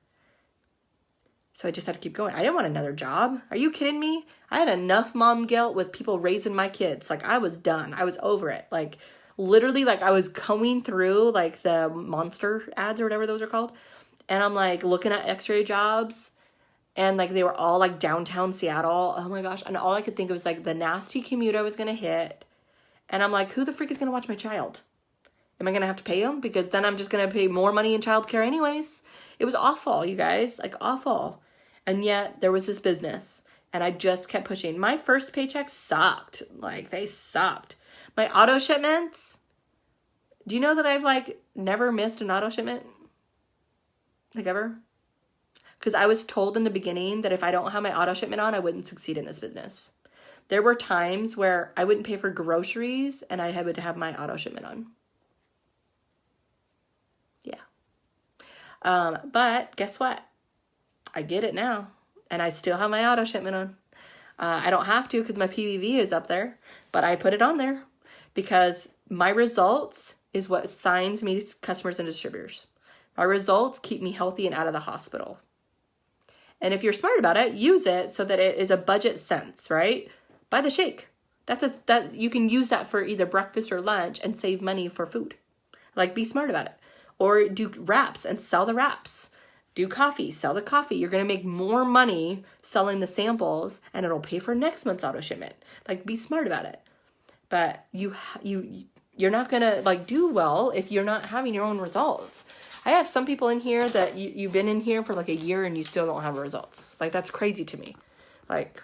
So I just had to keep going. I didn't want another job. Are you kidding me? I had enough mom guilt with people raising my kids. Like I was done. I was over it. Like literally like I was combing through like the Monster ads or whatever those are called. And I'm like looking at x-ray jobs and like they were all like downtown Seattle. Oh my gosh. And all I could think of was like the nasty commute I was going to hit. And I'm like, who the freak is going to watch my child? Am I going to have to pay them? Because then I'm just going to pay more money in childcare anyways. It was awful, you guys, like awful. And yet there was this business and I just kept pushing. My first paycheck sucked. Like they sucked. My auto shipments. Do you know that I've like never missed an auto shipment? Like ever? Because I was told in the beginning that if I don't have my auto shipment on, I wouldn't succeed in this business. There were times where I wouldn't pay for groceries and I would have my auto shipment on. Yeah. But guess what? I get it now. And I still have my auto shipment on. I don't have to because my PVV is up there. But I put it on there because my results is what signs me to customers and distributors. My results keep me healthy and out of the hospital. And if you're smart about it, use it so that it is a budget sense, right? Buy the shake. That you can use that for either breakfast or lunch and save money for food. Like be smart about it. Or do wraps and sell the wraps. Do coffee, sell the coffee. You're going to make more money selling the samples and it'll pay for next month's auto shipment. Like be smart about it. But you're not going to like do well if you're not having your own results. I have some people in here that you've been in here for like a year and you still don't have results. Like that's crazy to me. Like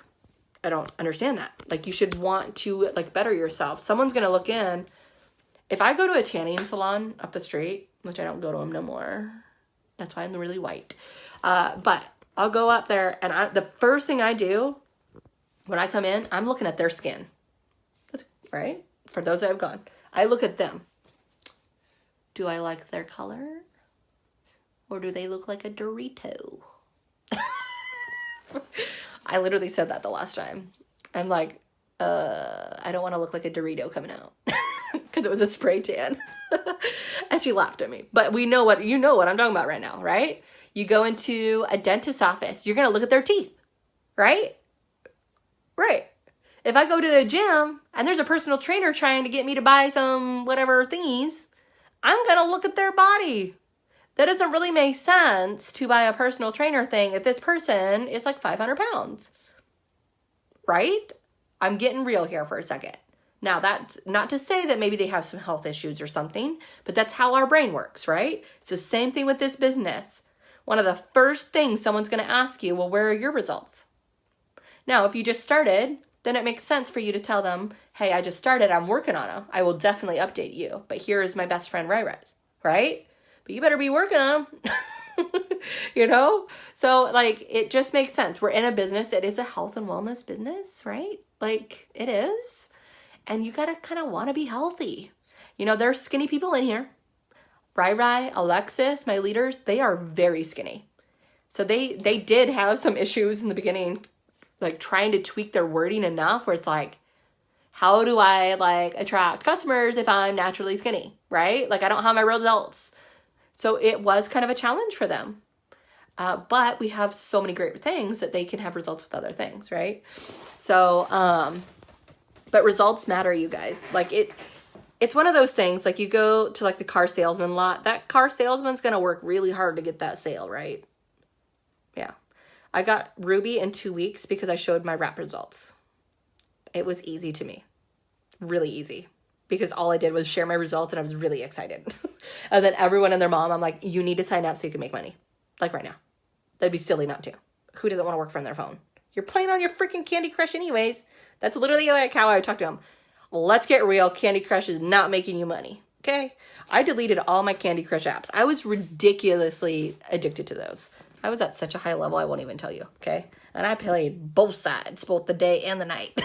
I don't understand that. Like you should want to like better yourself. Someone's going to look in. If I go to a tanning salon up the street, which I don't go to them no more. That's why I'm really white. But I'll go up there and the first thing I do when I come in, I'm looking at their skin. That's right. For those that have gone, I look at them. Do I like their color? Or do they look like a Dorito? I literally said that the last time. I'm like, I don't want to look like a Dorito coming out. Because it was a spray tan. And she laughed at me. But you know what I'm talking about right now, right? You go into a dentist's office. You're going to look at their teeth, right? Right. If I go to the gym and there's a personal trainer trying to get me to buy some whatever thingies, I'm going to look at their body. That doesn't really make sense to buy a personal trainer thing if this person is like 500 pounds. Right? I'm getting real here for a second. Now, that's not to say that maybe they have some health issues or something, but that's how our brain works, right? It's the same thing with this business. One of the first things someone's going to ask you, well, where are your results? Now, if you just started, then it makes sense for you to tell them, hey, I just started, I'm working on them. I will definitely update you, but here is my best friend, Rai, right? But you better be working on them, you know? So, like, it just makes sense. We're in a business. It is a health and wellness business, right? Like, it is. And you got to kind of want to be healthy. You know, there's skinny people in here. Rai, Alexis, my leaders, they are very skinny. So they did have some issues in the beginning, like trying to tweak their wording enough where it's like, how do I like attract customers if I'm naturally skinny, right? Like I don't have my results. So it was kind of a challenge for them. But we have so many great things that they can have results with other things, right? So, but results matter, you guys. Like it's one of those things, like you go to like the car salesman lot, that car salesman's going to work really hard to get that sale, right? Yeah. I got Ruby in 2 weeks because I showed my rap results. It was easy to me, really easy, because all I did was share my results and I was really excited. And then everyone and their mom, I'm like, you need to sign up so you can make money. Like right now. That'd be silly not to. Who doesn't want to work from their phone? You're playing on your freaking Candy Crush anyways. That's literally like how I talk to them. Let's get real. Candy Crush is not making you money. Okay? I deleted all my Candy Crush apps. I was ridiculously addicted to those. I was at such a high level, I won't even tell you. Okay? And I played both sides, both the day and the night.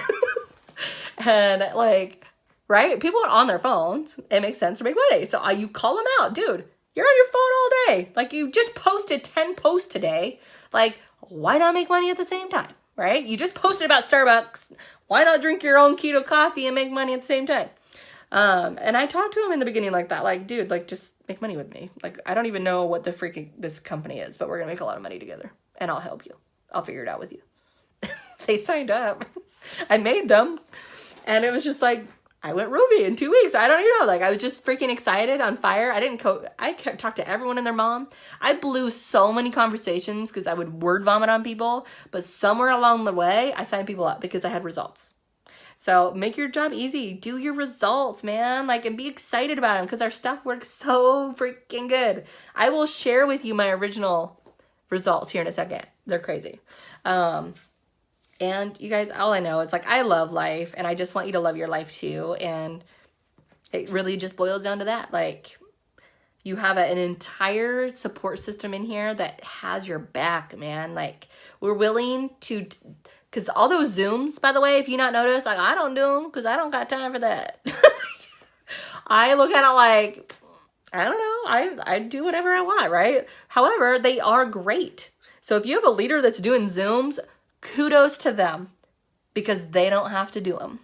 And like, right? People are on their phones. It makes sense to make money. So you call them out. Dude, you're on your phone all day. Like you just posted 10 posts today. Like, why not make money at the same time? Right? You just posted about Starbucks. Why not drink your own keto coffee and make money at the same time? And I talked to him in the beginning like that. Like, dude, like just make money with me. Like, I don't even know what the freaking this company is, but we're going to make a lot of money together. And I'll help you. I'll figure it out with you. They signed up. I made them. And it was just like, I went Ruby in 2 weeks. I don't even know. Like, I was just freaking excited, on fire. I kept talking to everyone and their mom. I blew so many conversations because I would word vomit on people. But somewhere along the way, I signed people up because I had results. So make your job easy. Do your results, man. Like, and be excited about them because our stuff works so freaking good. I will share with you my original results here in a second. They're crazy. And you guys, all I know, it's like, I love life and I just want you to love your life too. And it really just boils down to that. Like, you have an entire support system in here that has your back, man. Like, we're willing to, because all those Zooms, by the way, if you not notice, like, I don't do them because I don't got time for that. I look at it like, I don't know, I do whatever I want, right? However, they are great. So if you have a leader that's doing Zooms, kudos to them because they don't have to do them.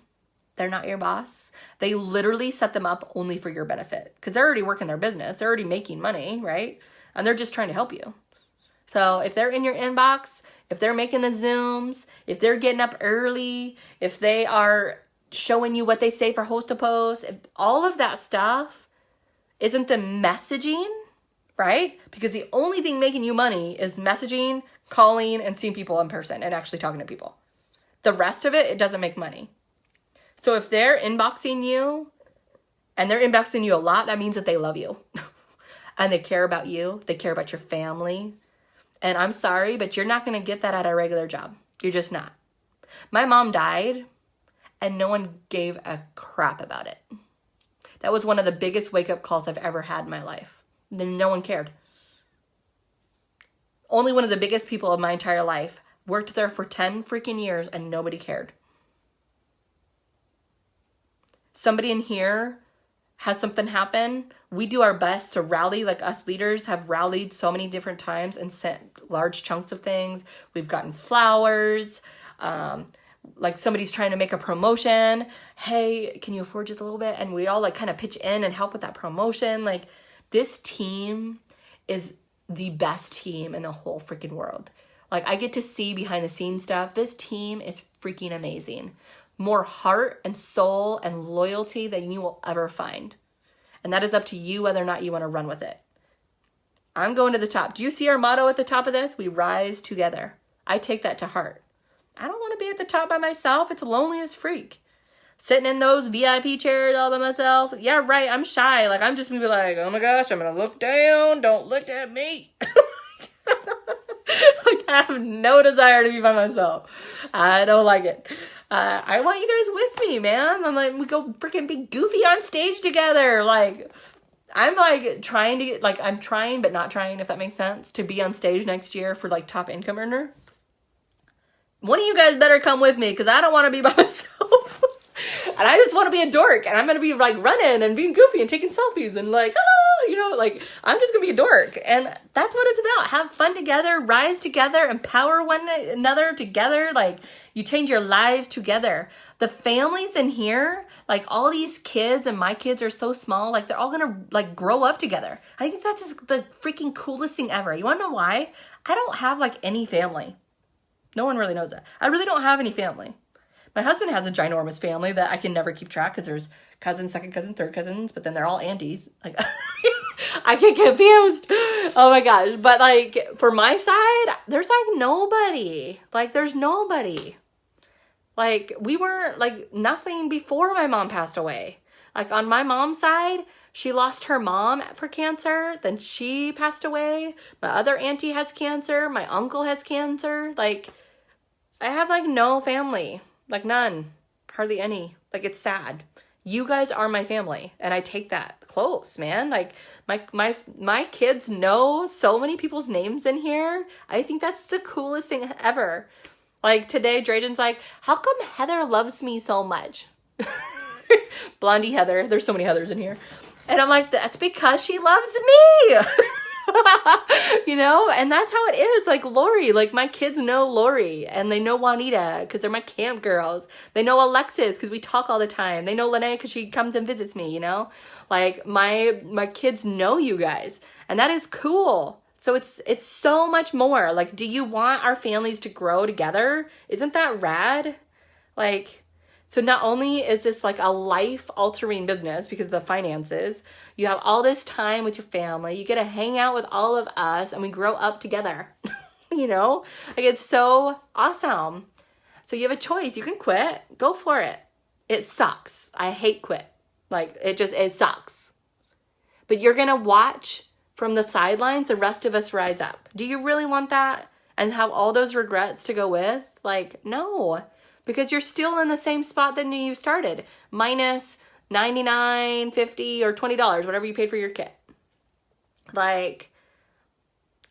They're not your boss. They literally set them up only for your benefit because they're already working their business. They're already making money, right? And they're just trying to help you. So if they're in your inbox, if they're making the Zooms, if they're getting up early, if they are showing you what they say for host to post, if all of that stuff isn't the messaging, right? Because the only thing making you money is messaging, calling, and seeing people in person and actually talking to people. The rest of it, it doesn't make money. So if they're inboxing you and they're inboxing you a lot, that means that they love you and they care about you. They care about your family. And I'm sorry, but you're not going to get that at a regular job. You're just not. My mom died and no one gave a crap about it. That was one of the biggest wake-up calls I've ever had in my life. Then no one cared. Only one of the biggest people of my entire life worked there for 10 freaking years and nobody cared. Somebody in here has something happen. We do our best to rally, like us leaders have rallied so many different times and sent large chunks of things. We've gotten flowers. Like somebody's trying to make a promotion. Hey, can you afford just a little bit? And we all like kind of pitch in and help with that promotion. Like, this team is the best team in the whole freaking world. Like, I get to see behind the scenes stuff. This team is freaking amazing. More heart and soul and loyalty than you will ever find. And that is up to you whether or not you want to run with it. I'm going to the top. Do you see our motto at the top of this? We rise together. I take that to heart. I don't want to be at the top by myself. It's lonely as freak. Sitting in those VIP chairs all by myself. Yeah, right. I'm shy. Like, I'm just going to be like, oh my gosh, I'm going to look down. Don't look at me. Like, I have no desire to be by myself. I don't like it. I want you guys with me, man. I'm like, we go freaking be goofy on stage together. Like, I'm like trying to get, like, I'm trying but not trying, if that makes sense, to be on stage next year for like top income earner. One of you guys better come with me because I don't want to be by myself. And I just want to be a dork. And I'm going to be like running and being goofy and taking selfies and like, oh, you know, Like, I'm just gonna be a dork. And that's what it's about. Have fun together, rise together, empower one another together. Like, you change your lives together. The families in here, like all these kids, and my kids are so small, like they're all gonna like grow up together. I think that's just the freaking coolest thing ever. You wanna know why? I don't have like any family. No one really knows that. I really don't have any family. My husband has a ginormous family that I can never keep track because there's cousins, second cousins, third cousins, but then they're all aunties. Like, I get confused. Oh my gosh. But like, for my side, there's like nobody. Like, there's nobody. Like, we were like nothing before my mom passed away. Like, on my mom's side, she lost her mom for cancer. Then she passed away. My other auntie has cancer. My uncle has cancer. Like, I have like no family. Like, none. Hardly any. Like, it's sad. You guys are my family, and I take that close, man. Like, my kids know so many people's names in here. I think that's the coolest thing ever. Like, today, Drayden's like, how come Heather loves me so much? Blondie Heather. There's so many Heathers in here. And I'm like, that's because she loves me. You know, and that's how it is. Like, Lori, like, my kids know Lori, and they know Juanita because they're my camp girls. They know Alexis because we talk all the time. They know Lene because she comes and visits me, you know. Like, my kids know you guys, and that is cool. So it's so much more. Like, do you want our families to grow together? Isn't that rad? Like, so not only is this like a life-altering business because of the finances, you have all this time with your family. You get to hang out with all of us, and we grow up together. You know? Like, it's so awesome. So you have a choice. You can quit. Go for it. It sucks. I hate quit. Like, it sucks. But you're going to watch from the sidelines the rest of us rise up. Do you really want that? And have all those regrets to go with? Like, no. Because you're still in the same spot that you started. Minus $99, $50, or $20, whatever you paid for your kit. Like,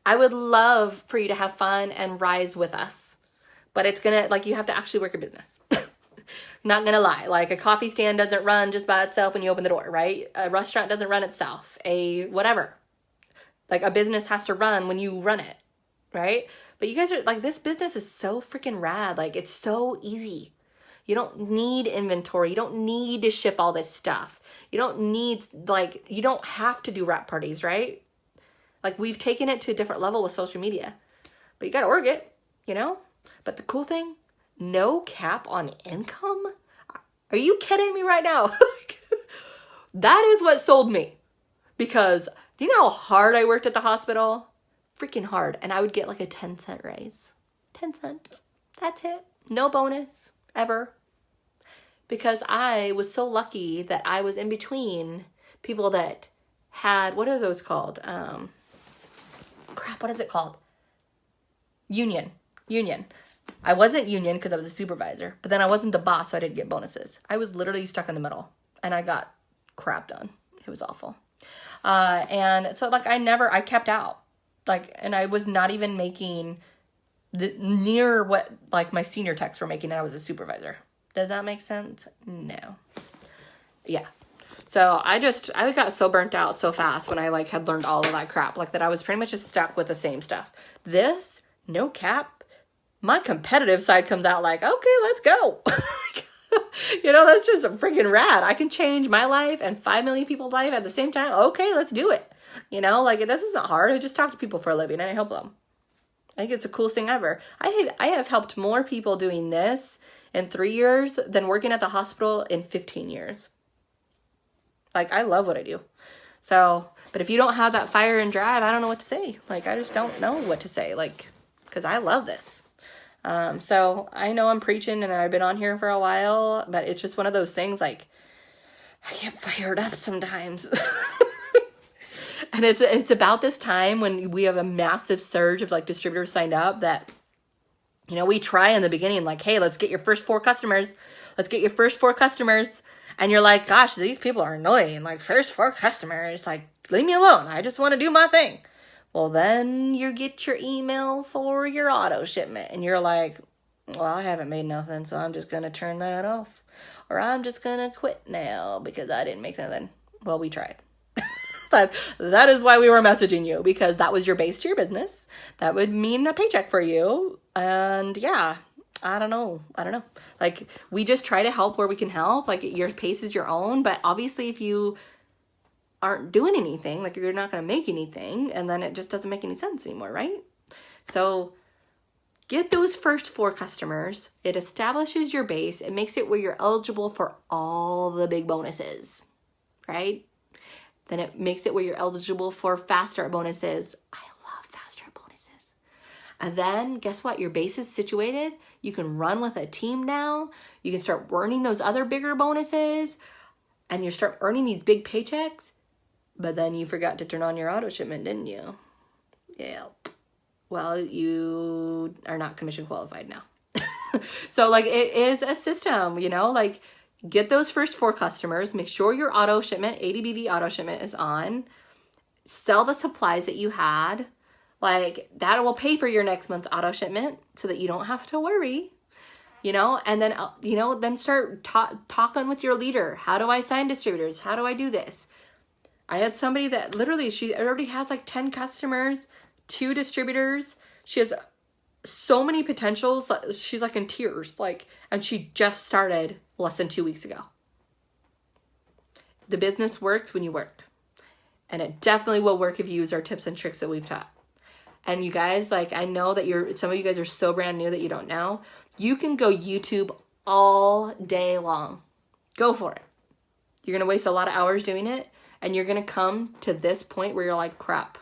I would love for you to have fun and rise with us. But it's gonna, like, you have to actually work a business. Not gonna lie. Like, a coffee stand doesn't run just by itself when you open the door, right? A restaurant doesn't run itself. A whatever. Like, a business has to run when you run it, right? But you guys are, like, this business is so freaking rad. Like, it's so easy. You don't need inventory. You don't need to ship all this stuff. You don't need, like, you don't have to do wrap parties, right? Like, we've taken it to a different level with social media. But you got to work it, you know? But the cool thing, no cap on income? Are you kidding me right now? That is what sold me. Because do you know how hard I worked at the hospital? Freaking hard. And I would get like a 10-cent raise. 10 cents. That's it. No bonus. Ever. Because I was so lucky that I was in between people that had, what are those called? What is it called? Union. I wasn't union because I was a supervisor, but then I wasn't the boss, so I didn't get bonuses. I was literally stuck in the middle, and I got crap done. It was awful. And so, like, I kept out. Like, and I was not even making near what, like, my senior techs were making, and I was a supervisor. Does that make sense? No. Yeah. So I got so burnt out so fast when I, like, had learned all of that crap, like, that I was pretty much just stuck with the same stuff. This, no cap, my competitive side comes out like, okay, let's go. You know, that's just freaking rad. I can change my life and 5 million people's life at the same time. Okay, let's do it. You know, like, this isn't hard. I just talk to people for a living and I help them. I think it's the coolest thing ever. I have helped more people doing this in 3 years than working at the hospital in 15 years. Like, I love what I do. So, but if you don't have that fire and drive, I don't know what to say. Like, I just don't know what to say. Like, because I love this. So I know I'm preaching and I've been on here for a while, but it's just one of those things, like, I get fired up sometimes. And it's about this time when we have a massive surge of, like, distributors signed up that, you know, we try in the beginning, like, hey, let's get your first 4 customers. Let's get your first 4 customers. And you're like, gosh, these people are annoying. Like, first 4 customers, like, leave me alone. I just want to do my thing. Well, then you get your email for your auto shipment. And you're like, well, I haven't made nothing, so I'm just going to turn that off. Or I'm just going to quit now because I didn't make nothing. Well, we tried. that is why we were messaging you, because that was your base to your business. That would mean a paycheck for you. And yeah, I don't know. Like, we just try to help where we can help. Like, your pace is your own, but obviously if you aren't doing anything, like, you're not going to make anything, and then it just doesn't make any sense anymore, right? So get those first 4 customers. It establishes your base. It makes it where you're eligible for all the big bonuses, right? Then it makes it where you're eligible for fast start bonuses. I love fast start bonuses. And then guess what? Your base is situated. You can run with a team now. You can start earning those other bigger bonuses, and you start earning these big paychecks. But then you forgot to turn on your auto shipment, didn't you? Yeah. Well, you are not commission qualified now. So like, it is a system, you know, like, get those first 4 customers, make sure your auto shipment, ADBV auto shipment is on, sell the supplies that you had, like, that will pay for your next month's auto shipment so that you don't have to worry, you know, and then, you know, then start talking with your leader. How do I sign distributors? How do I do this? I had somebody that literally, she already has like 10 customers, 2 distributors. She has so many potentials. She's like in tears, like, and she just started less than 2 weeks ago. The business works when you work, and it definitely will work if you use our tips and tricks that we've taught. And you guys, like, I know that some of you guys are so brand new that you don't know. You can go YouTube all day long. Go for it. You're going to waste a lot of hours doing it, and you're going to come to this point where you're like, crap.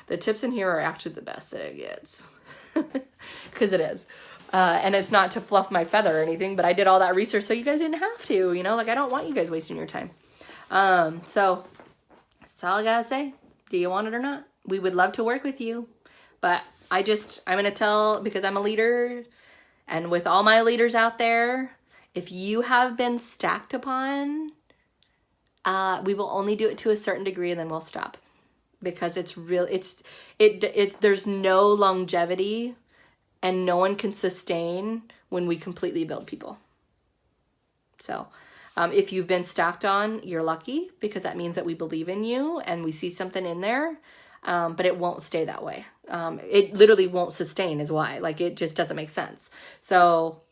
The tips in here are actually the best that it gets. Because it is. And it's not to fluff my feather or anything, but I did all that research so you guys didn't have to, you know, like, I don't want you guys wasting your time. So that's all I gotta say. Do you want it or not? We would love to work with you, but I'm going to tell, because I'm a leader, and with all my leaders out there, if you have been stacked upon, we will only do it to a certain degree, and then we'll stop. Because there's no longevity, and no one can sustain when we completely build people. So if you've been stacked on, you're lucky, because that means that we believe in you and we see something in there, but it won't stay that way. It literally won't sustain is why. Like, it just doesn't make sense. So,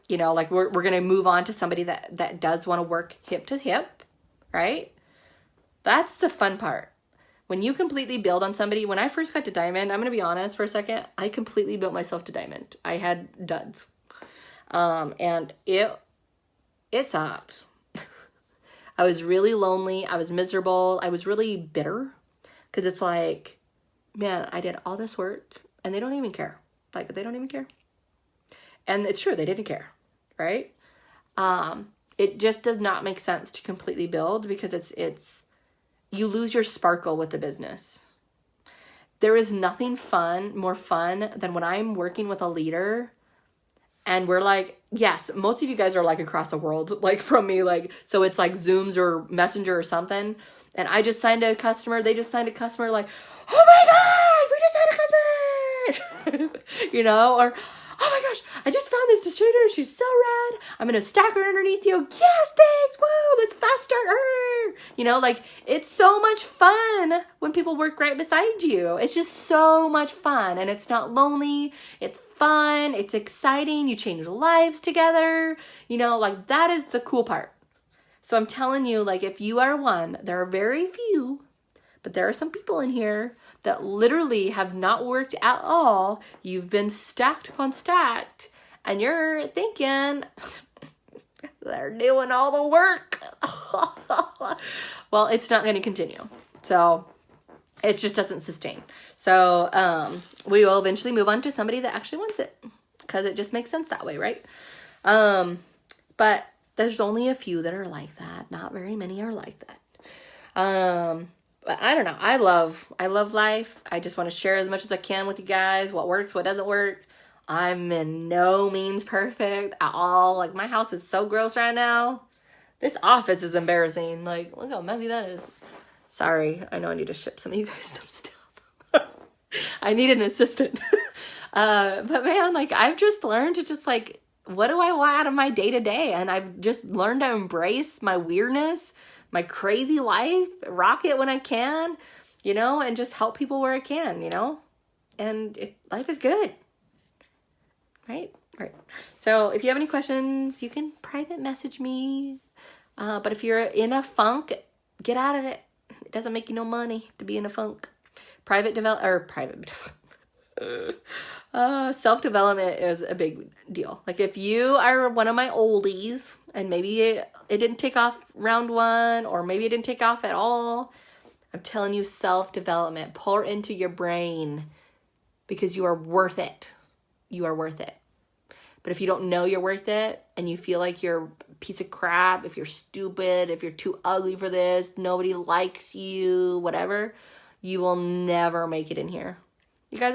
you know, like, we're going to move on to somebody that does want to work hip to hip, right? That's the fun part. When you completely build on somebody, when I first got to Diamond, I'm going to be honest for a second, I completely built myself to Diamond. I had duds. And it sucked. I was really lonely. I was miserable. I was really bitter. Because it's like, man, I did all this work and they don't even care. Like, they don't even care. And it's true, they didn't care, right? It just does not make sense to completely build, because it's you lose your sparkle with the business. There is nothing more fun than when I'm working with a leader and we're like, yes, most of you guys are like across the world, like from me, like, so it's like Zooms or Messenger or something. And I just signed a customer. They just signed a customer, like, oh my God, we just signed a customer, you know, or, oh my gosh, I just found this distributor. She's so rad. I'm going to stack her underneath you. Yes, thanks. Whoa, let's fast start her. You know, like, it's so much fun when people work right beside you. It's just so much fun. And it's not lonely. It's fun. It's exciting. You change lives together. You know, like, that is the cool part. So I'm telling you, like, if you are one, there are very few, but there are some people in here that literally have not worked at all. You've been stacked upon stacked, and you're thinking, they're doing all the work. Well, it's not going to continue. So it just doesn't sustain. So we will eventually move on to somebody that actually wants it, because it just makes sense that way, right? But there's only a few that are like that. Not very many are like that. But I don't know. I love life. I just want to share as much as I can with you guys. What works, what doesn't work. I'm in no means perfect at all. Like, my house is so gross right now. This office is embarrassing. Like, look how messy that is. Sorry. I know I need to ship some of you guys some stuff. I need an assistant. But man, like, I've just learned to just, like, what do I want out of my day-to-day? And I've just learned to embrace my weirdness, my crazy life, rock it when I can, you know, and just help people where I can, you know, and life is good, right? Right. So if you have any questions, you can private message me. But if you're in a funk, get out of it. It doesn't make you no money to be in a funk. Self-development is a big deal. Like if you are one of my oldies and maybe it didn't take off round one, or maybe it didn't take off at all, I'm telling you, self-development, pour into your brain, because you are worth it. You are worth it. But if you don't know you're worth it and you feel like you're a piece of crap, if you're stupid, if you're too ugly for this, nobody likes you, whatever, you will never make it in here. You guys,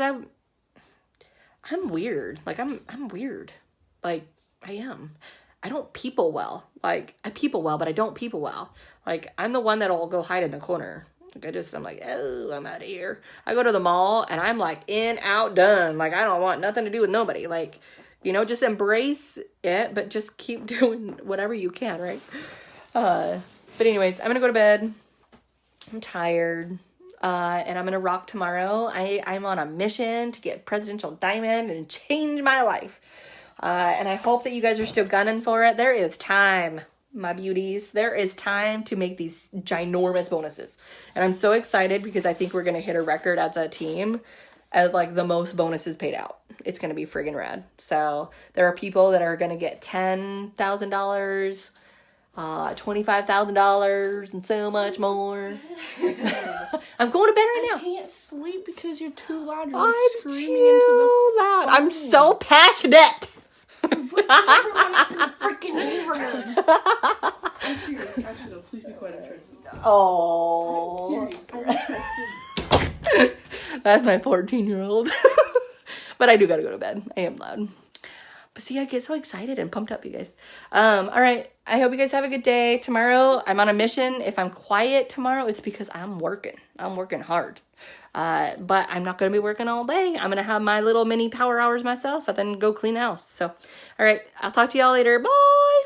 I'm weird. Like I'm weird. Like I am. I don't people well. Like I people well, but I don't people well. Like I'm the one that'll go hide in the corner. Like I'm like, oh, I'm out of here. I go to the mall and I'm like in, out, done. Like I don't want nothing to do with nobody. Like, you know, just embrace it, but just keep doing whatever you can, right? But anyways, I'm gonna go to bed. I'm tired. And I'm gonna rock tomorrow. I'm on a mission to get Presidential Diamond and change my life. And I hope that you guys are still gunning for it. There is time, my beauties. There is time to make these ginormous bonuses. And I'm so excited because I think we're gonna hit a record as a team at like the most bonuses paid out. It's gonna be friggin' rad. So there are people that are gonna get $10,000, $25,000, and so much more. I'm going to bed right now. I can't sleep because you're too loud. You're I'm screaming too loud. I'm so passionate. everyone up in the freaking neighborhood. I'm serious. Actually, no, please be quiet. I'm trying to sleep. Oh, I'm serious. that's my 14-year-old. But I do gotta go to bed. I am loud. But see, I get so excited and pumped up, you guys. All right. I hope you guys have a good day. Tomorrow, I'm on a mission. If I'm quiet tomorrow, it's because I'm working. I'm working hard. But I'm not going to be working all day. I'm going to have my little mini power hours myself and then go clean house. So, all right. I'll talk to y'all later. Bye.